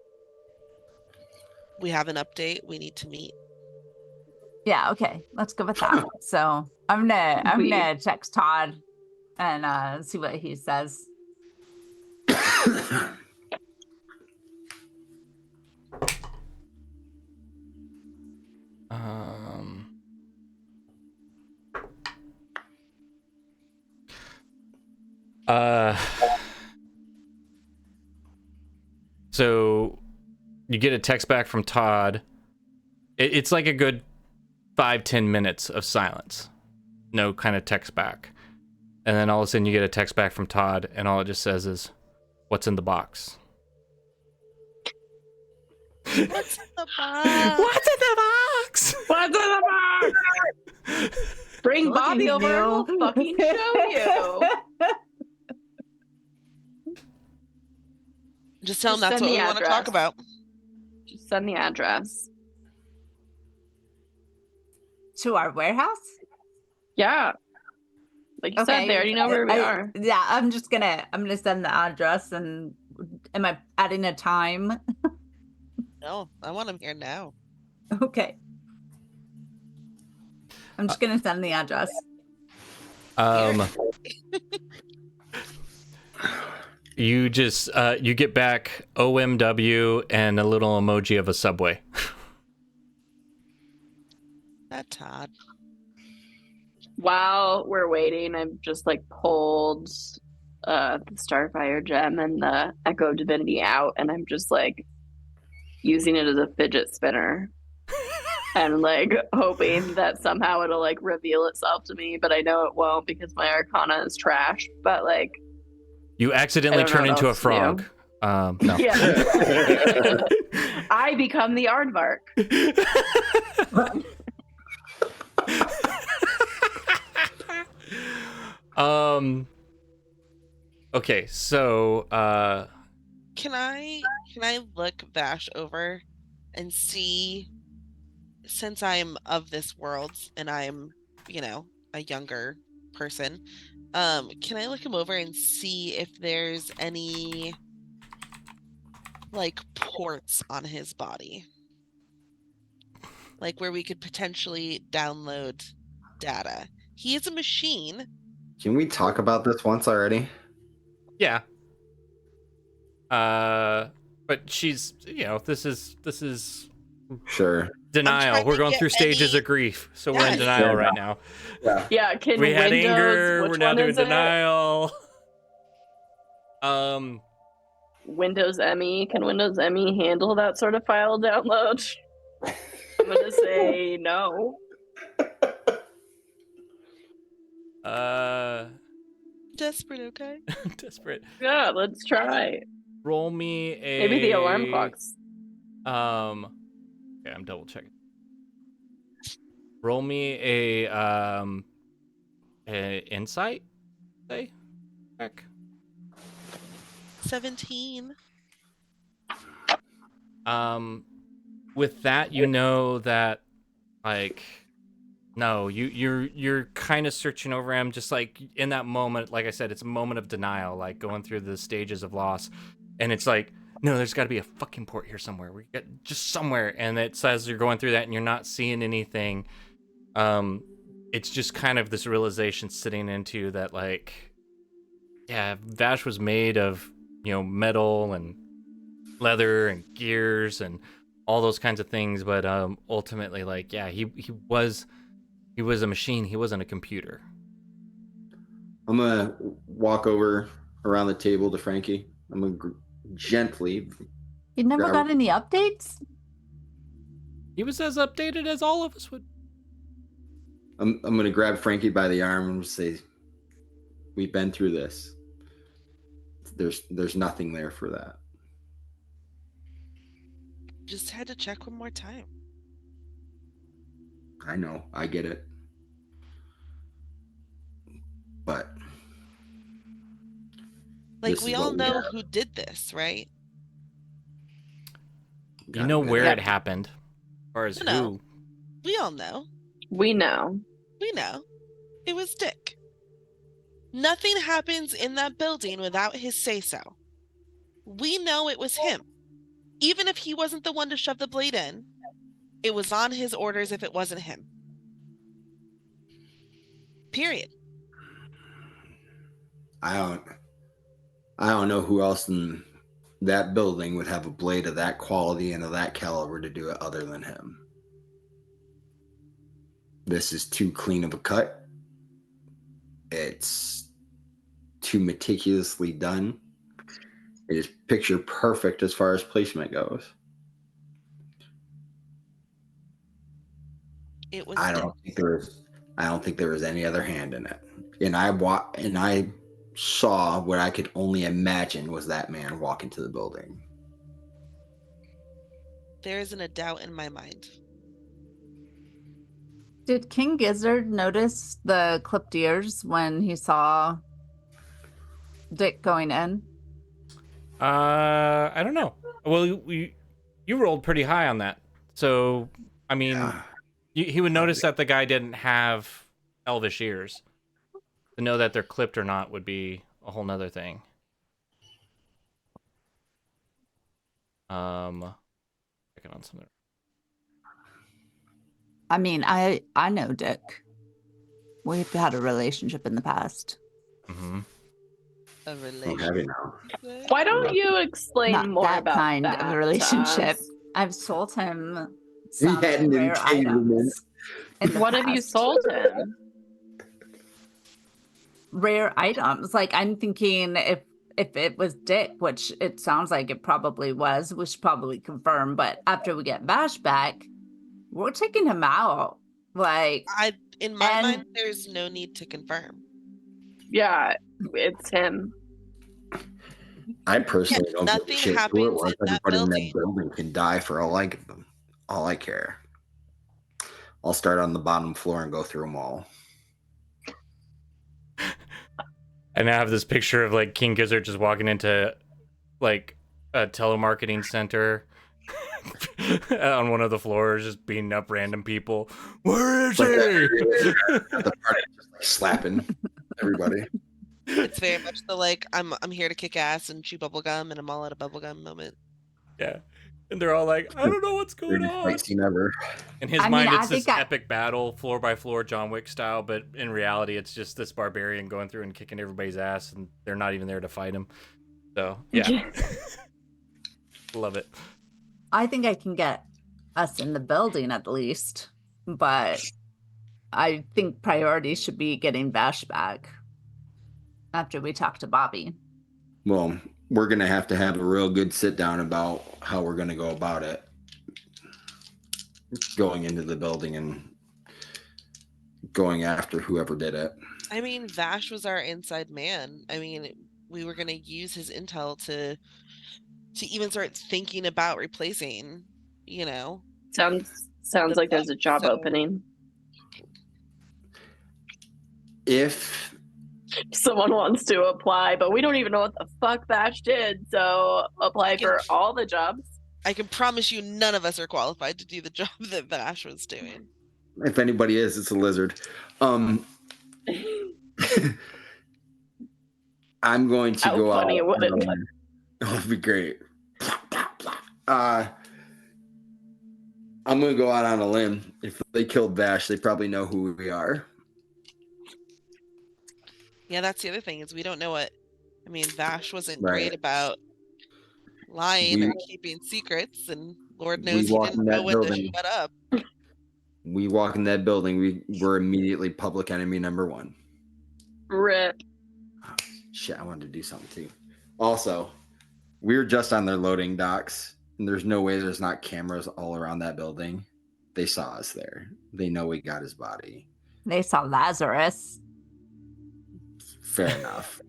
E: we have an update. We need to meet.
F: Yeah, okay. Let's go with that. So I'm gonna text Todd and see what he says.
A: So you get a text back from Todd. It's like a good 5-10 minutes of silence. No kind of text back. And then all of a sudden you get a text back from Todd, and all it just says is, "What's in the box?"
E: What's in the box?
A: What's in the box?
B: What's in the box? Bring
F: Look at
B: Bobby
F: you.
B: over and we'll fucking show you.
E: Just tell him
B: Just
E: that's
B: send
E: what
B: the
E: we want to talk
B: address.
E: about.
B: Just send the address.
F: To our warehouse?
B: Yeah. Like you said, they already know where we are.
F: Yeah, I'm gonna send the address. And am I adding a time?
E: No, I want him here now.
F: Okay. I'm just gonna send the address.
A: You just you get back OMW and a little emoji of a subway.
E: That Todd.
B: While we're waiting, I've just like pulled the Starfire gem and the Echo Divinity out, and I'm just like using it as a fidget spinner. And like hoping that somehow it'll like reveal itself to me, but I know it won't because my Arcana is trash. But like,
A: You accidentally
B: I don't know
A: turn
B: what
A: into a
B: else to do.
A: frog. No.
B: Yeah, I become the aardvark.
A: Okay, so
E: Can I look Vash over and see, since I'm of this world and I'm, a younger person, can I look him over and see if there's any like ports on his body? Like where we could potentially download data. He is a machine.
C: Can we talk about this once already?
A: yeah. But she's, this is
C: Sure.
A: denial.
E: trying
A: We're
E: to
A: going
E: get
A: through stages
E: any-
A: of grief, so we're in
E: Yes.
A: denial
C: Yeah.
A: right now.
C: Yeah.
B: Yeah, can
A: We had
B: Windows,
A: anger.
B: which
A: We're now
B: one
A: doing
B: is it?
A: denial.
B: Windows ME. Can Windows ME handle that sort of file download? I'm gonna say no.
E: Desperate, okay?
A: Desperate.
B: Yeah, let's try.
A: Roll me a.
B: Maybe the alarm clocks.
A: Okay, I'm double checking. Roll me a insight. Say, check.
E: 17.
A: With that, you know that, like, no, you're kind of searching over him, just like in that moment. Like I said, it's a moment of denial, like going through the stages of loss, and it's like, no, there's got to be a fucking port here somewhere. We got just somewhere, and it says you're going through that, and you're not seeing anything. It's just kind of this realization sitting into you that, like, yeah, Vash was made of, metal and leather and gears and all those kinds of things, but ultimately, like, yeah, he was a machine. He wasn't a computer.
C: I'm gonna walk over around the table to Frankie. I'm gonna gently.
F: You never got any updates?
A: He was as updated as all of us would.
C: I'm gonna grab Frankie by the arm and say, "We've been through this. There's nothing there for that."
E: Just had to check one more time.
C: I know, I get it, but
E: Like,
C: this
E: we
C: is
E: all
C: what we
E: know
C: have.
E: who did this, right?
A: You know where
B: Yeah.
A: it happened, as far as
E: No.
A: who.
E: We all know.
B: We know.
E: We know. It was Dick. Nothing happens in that building without his say-so. We know it was him. Even if he wasn't the one to shove the blade in, it was on his orders if it wasn't him. Period.
C: I don't know who else in that building would have a blade of that quality and of that caliber to do it other than him. This is too clean of a cut. It's too meticulously done. It is picture perfect as far as placement goes.
E: It was
C: I don't think there was any other hand in it. And I saw what I could only imagine was that man walk into the building.
E: There isn't a doubt in my mind.
F: Did King Gizzard notice the clipped ears when he saw Dick going in?
A: I don't know. Well, you rolled pretty high on that, so I mean,
C: Yeah.
A: he would notice that the guy didn't have elvish ears. To know that they're clipped or not would be a whole nother thing. Checking on something.
F: I mean, I know Dick. We've had a relationship in the past.
A: Mm-hmm.
E: A
C: I'm
E: relationship.
C: happy now.
B: Why don't you explain
F: Not
B: more
F: that
B: about
F: kind
B: that
F: of a
B: to
F: relationship.
B: us?
F: I've sold him
C: He
F: some
C: had an
F: rare
C: entanglement.
F: items. In the
B: What have you
F: past.
B: sold him?
F: Rare items. Like, I'm thinking if it was Dick, which it sounds like it probably was, we should probably confirm. But after we get Vash back, we're taking him out. Like,
E: In my
F: And-
E: mind, there's no need to confirm.
B: Yeah, it's him.
C: I personally don't give a
E: nothing
C: shit who it
E: happens
C: was.
E: in that
C: Everybody in
E: building.
C: that building can die for all I give them. All I care. I'll start on the bottom floor and go through them all.
A: I now have this picture of like King Gizzard just walking into like a telemarketing center on one of the floors, just beating up random people. Where is he?
C: The party just like slapping everybody.
E: It's very much the like I'm here to kick ass and chew bubblegum and I'm all out of bubblegum moment.
A: Yeah. And they're all like, I don't know what's going
C: Greatest
A: on.
C: fight scene ever.
A: In his
F: I mean,
A: mind,
F: I
A: it's this
F: think
A: epic battle, floor by floor, John Wick style, but in reality, it's just this barbarian going through and kicking everybody's ass, and they're not even there to fight him. So, yeah. Love it.
F: I think I can get us in the building at least, but I think priority should be getting Vash back after we talk to Bobby.
C: Well, we're going to have a real good sit down about how we're going to go about it. Going into the building and going after whoever did it.
E: I mean, Vash was our inside man. I mean, we were going to use his intel to even start thinking about replacing, you know.
B: Sounds like there's a job
E: So-
B: opening.
C: If
B: Someone wants to apply, but we don't even know what the fuck Bash did. So apply for all the jobs.
E: I can promise you none of us are qualified to do the job that Vash was doing.
C: if anybody is, it's a lizard. I'm going to
B: How
C: go
B: funny
C: out.
B: would it be?
C: Oh, it'd be great. I'm going to go out on a limb. If they killed Vash, they probably know who we are.
E: Yeah, that's the other thing is we don't know what. I mean, Vash wasn't
C: Right.
E: great about lying
C: We-
E: or keeping secrets, and Lord
C: we
E: knows he
C: walk in
E: didn't
C: that
E: know when to
C: building.
E: shut up.
C: We walk in that building, we're immediately public enemy number one.
B: Rip.
C: Shit, I wanted to do something too. Also, we were just on their loading docks, and there's no way there's not cameras all around that building. They saw us there. They know we got his body.
F: They saw Lazarus.
C: Fair enough.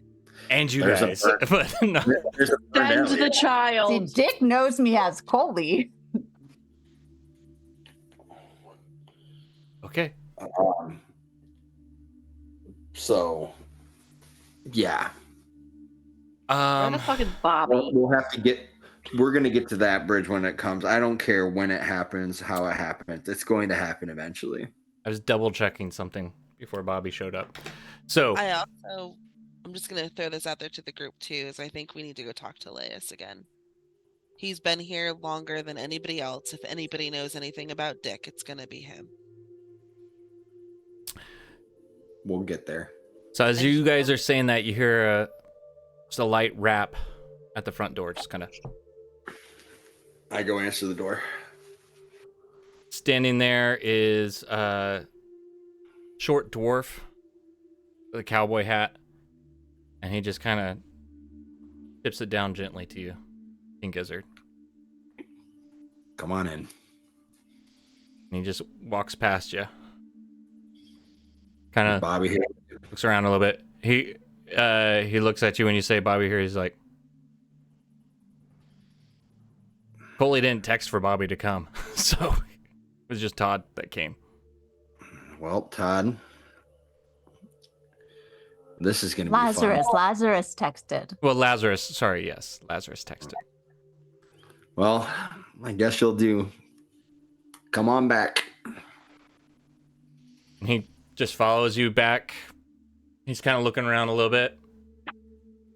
A: And you
C: There's a
A: guys.
C: bird.
A: But no.
C: There's a bird
B: Send
C: alley.
B: the
F: See,
B: child.
F: Dick knows me as Coley.
A: Okay.
C: So, yeah.
B: Where the fuck is Bobby?
C: We'll have to get. We're gonna get to that bridge when it comes. I don't care when it happens, how it happens. It's going to happen eventually.
A: I was double checking something before Bobby showed up. So,
E: I'm just gonna throw this out there to the group too, is I think we need to go talk to Laius again. He's been here longer than anybody else. If anybody knows anything about Dick, it's going to be him.
C: We'll get there.
A: So as
E: Thank
A: you
E: you.
A: guys are saying that, you hear just a light rap at the front door, just kind of
C: I go answer the door.
A: standing there is a short dwarf with a cowboy hat, and he just kind of tips it down gently to you, King Gizzard.
C: Come on in.
A: And he just walks past you. Kind of
C: Bobby here.
A: looks around a little bit. He looks at you when you say Bobby here. He's like, Coley didn't text for Bobby to come, so it was just Todd that came.
C: Well, Todd, this is going to be
F: Lazarus.
C: fun.
F: Lazarus texted.
A: Well, Lazarus. Sorry, yes, Lazarus texted.
C: Well, I guess you'll do. Come on back.
A: And he just follows you back. He's kind of looking around a little bit,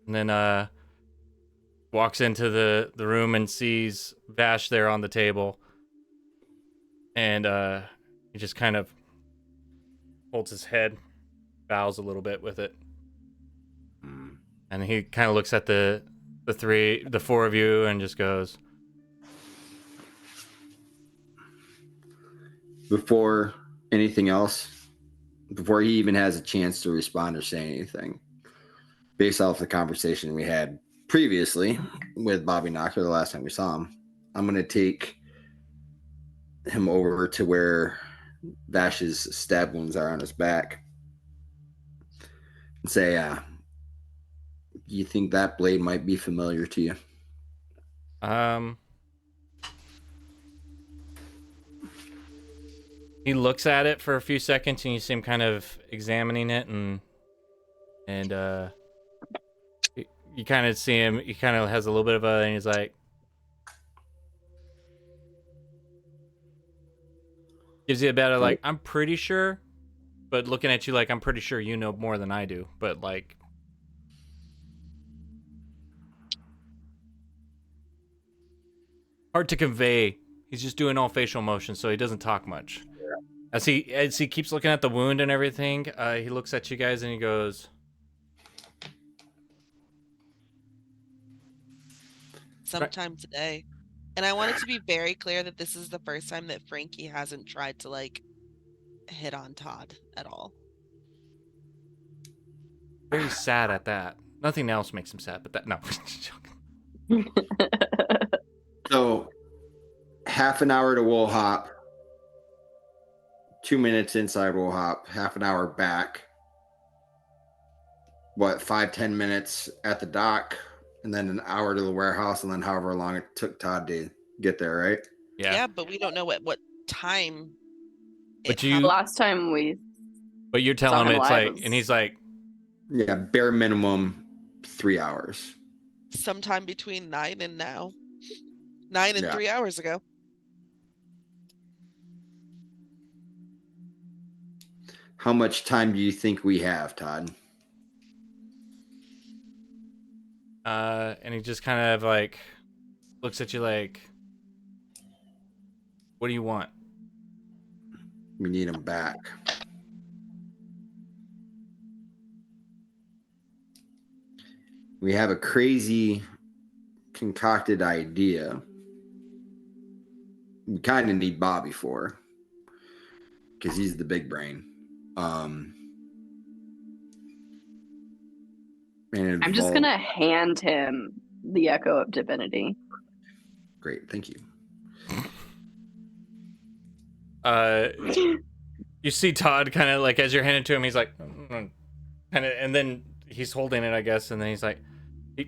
A: and then walks into the room and sees Vash there on the table. And he just kind of holds his head, bows a little bit with it. And he kind of looks at the four of you and just goes,
C: Before anything else, before he even has a chance to respond or say anything, based off the conversation we had previously with Bobby Knocker the last time we saw him, I'm going to take him over to where Vash's stab wounds are on his back and say, you think that blade might be familiar to you?
A: He looks at it for a few seconds, and you see him kind of examining it, and you kind of see him. He kind of has a little bit of a, and he's like, gives you a bit of like, I'm pretty sure, but looking at you like, I'm pretty sure you know more than I do, but like, hard to convey. He's just doing all facial motions, so he doesn't talk much. As he keeps looking at the wound and everything, he looks at you guys and he goes,
E: sometime today. And I want it to be very clear that this is the first time that Frankie hasn't tried to like hit on Todd at all.
A: very sad at that. Nothing else makes him sad, but that, no.
C: So, half an hour to Wool Hop, 2 minutes inside Wool Hop, half an hour back. What, 5-10 minutes at the dock, and then an hour to the warehouse, and then however long it took Todd to get there, right?
E: Yeah, but we don't know what time.
A: But
E: it
A: you-
E: happened.
B: Last time we
A: But you're telling
B: Saw
A: him
B: him
A: it's
B: live
A: like,
B: was-
A: and he's like,
C: Yeah, bare minimum 3 hours.
E: sometime between 9 and now. 9 and
C: Yeah.
E: 3 hours ago.
C: How much time do you think we have, Todd?
A: and he just kind of like looks at you like, what do you want?
C: We need him back. We have a crazy concocted idea. We kind of need Bobby for, because he's the big brain. And it
B: I'm just
C: involved-
B: gonna hand him the Echo of Divinity.
C: Great, thank you.
A: You see Todd kind of like, as you're handing it to him, he's like, kind of, and then he's holding it, I guess, and then he's like,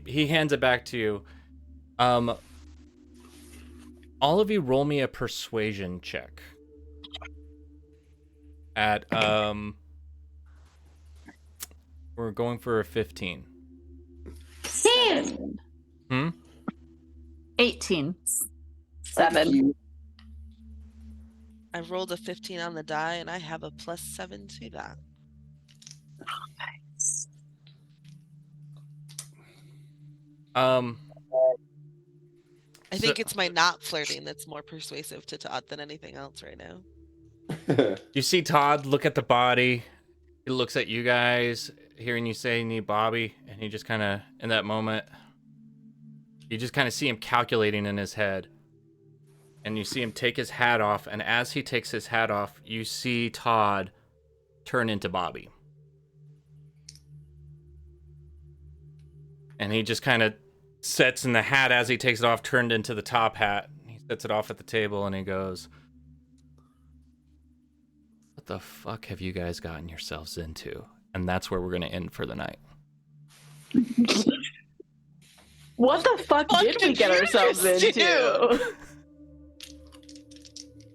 A: he hands it back to you. All of you roll me a persuasion check. At we're going for a 15.
F: 18.
B: 7.
E: I rolled a 15 on the die and I have a +7 to that. I think it's my not flirting that's more persuasive to Todd than anything else right now.
A: You see Todd look at the body. He looks at you guys, hearing you say you need Bobby, and he just kind of, in that moment, you just kind of see him calculating in his head. And you see him take his hat off, and as he takes his hat off, you see Todd turn into Bobby. And he just kind of sets in the hat as he takes it off, turned into the top hat. He sets it off at the table, and he goes, "What the fuck have you guys gotten yourselves into?" And that's where we're going to end for the night.
B: What the fuck did we get ourselves into?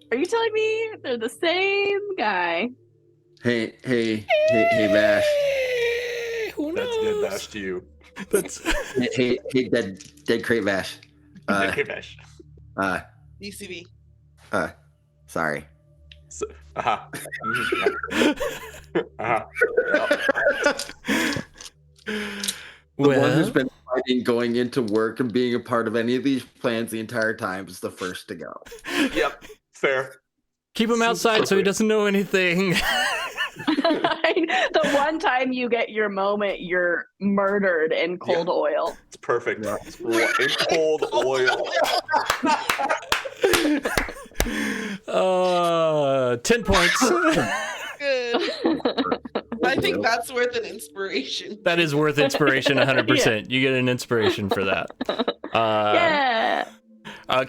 B: Are you telling me they're the same guy?
C: Hey, Vash.
A: Who knows?
D: That's dead Vash to you.
A: That's
C: Hey, dead crate Vash.
D: Dead Vash.
E: DCB.
C: Sorry.
D: So, uh-huh. Uh-huh.
C: The one who's been fighting going into work and being a part of any of these plans the entire time is the first to go.
D: Yep. Fair.
A: keep him outside so he doesn't know anything.
B: The one time you get your moment, you're murdered in cold oil.
D: It's perfect. Yeah. In cold oil.
A: 10 points.
E: Good. I think that's worth an inspiration.
A: That is worth inspiration 100%. Yeah. You get an inspiration for that.
B: Yeah.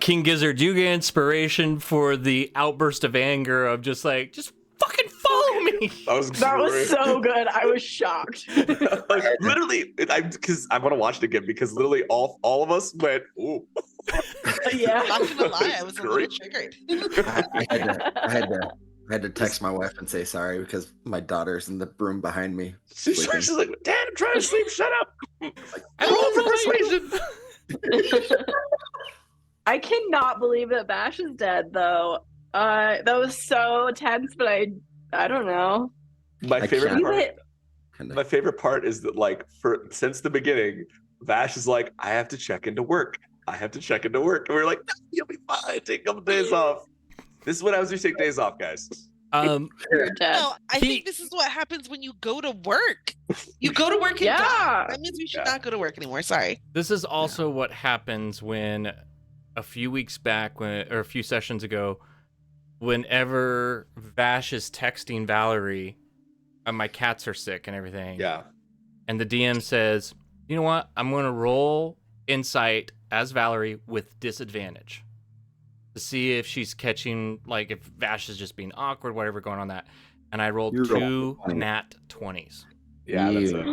A: King Gizzard, you get inspiration for the outburst of anger of just fucking follow me.
D: That
B: was so good. I was shocked.
D: Literally, because I want to watch it again because literally all of us went, ooh.
B: Yeah.
E: I'm not gonna lie, I was a little triggered.
C: I had to text my wife and say sorry because my daughter's in the room behind me.
D: She's like, Dad, I'm trying to sleep. Shut up. I rolled for persuasion.
B: I cannot believe that Bash is dead, though. That was so tense, but I don't know.
D: My favorite part is that, since the beginning, Vash is like, I have to check into work. And we're like, no, you'll be fine. Take a couple days off. This is what happens when you take days off, guys.
B: You're dead.
E: No, I think this is what happens when you go to work. You go to work and die. That means we should not go to work anymore. Sorry.
A: This is also what happens when a few weeks back, or a few sessions ago, whenever Vash is texting Valerie, my cats are sick and everything.
D: Yeah.
A: And the DM says, you know what? I'm going to roll insight as Valerie with disadvantage to see if she's catching, if Vash is just being awkward, whatever going on that. And I rolled 2 nat 20s.
D: Yeah, that's it.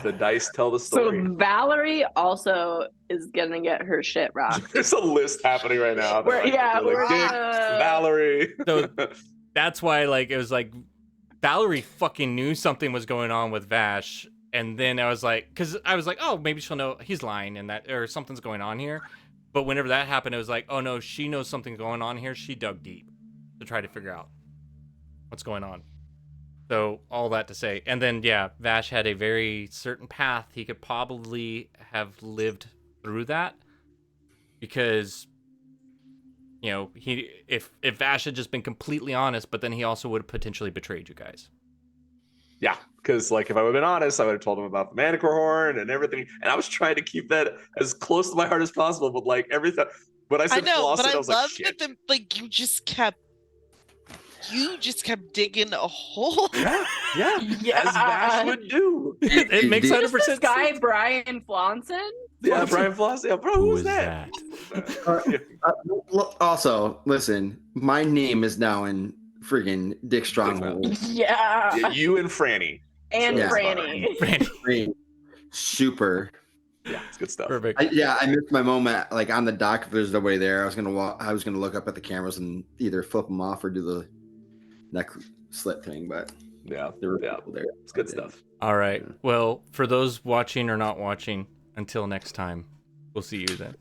D: The dice tell the story.
B: So Valerie also is gonna get her shit rocked.
D: There's a list happening right now.
B: We're
D: Valerie.
A: So that's why, it was Valerie fucking knew something was going on with Vash, and then I was oh, maybe she'll know he's lying and that, or something's going on here. But whenever that happened, it was oh no, she knows something's going on here. She dug deep to try to figure out what's going on. So all that to say, and then Vash had a very certain path. He could probably have lived through that because, if Vash had just been completely honest, but then he also would have potentially betrayed you guys.
D: Yeah, because if I would have been honest, I would have told him about the Manicore horn and everything, and I was trying to keep that as close to my heart as possible. But everything, when I said Flossin, I was like, shit.
E: That you just kept digging a hole.
D: Yeah. As Vash would do.
A: It makes 100% sense.
B: This guy, Brian Flossin?
D: Yeah, Brian Flossin. Yeah, bro, who's that?
C: Also, listen, my name is now in friggin' Dick Stronghold.
B: Yeah.
D: You and Franny.
B: And Franny.
C: Franny. Super.
D: Yeah, it's good stuff.
A: Perfect.
C: I missed my moment. On the dock, if there's nobody there, I was gonna look up at the cameras and either flip them off or do the neck slit thing. But there were people there.
D: It's good stuff.
A: All right. Well, for those watching or not watching, until next time, we'll see you then.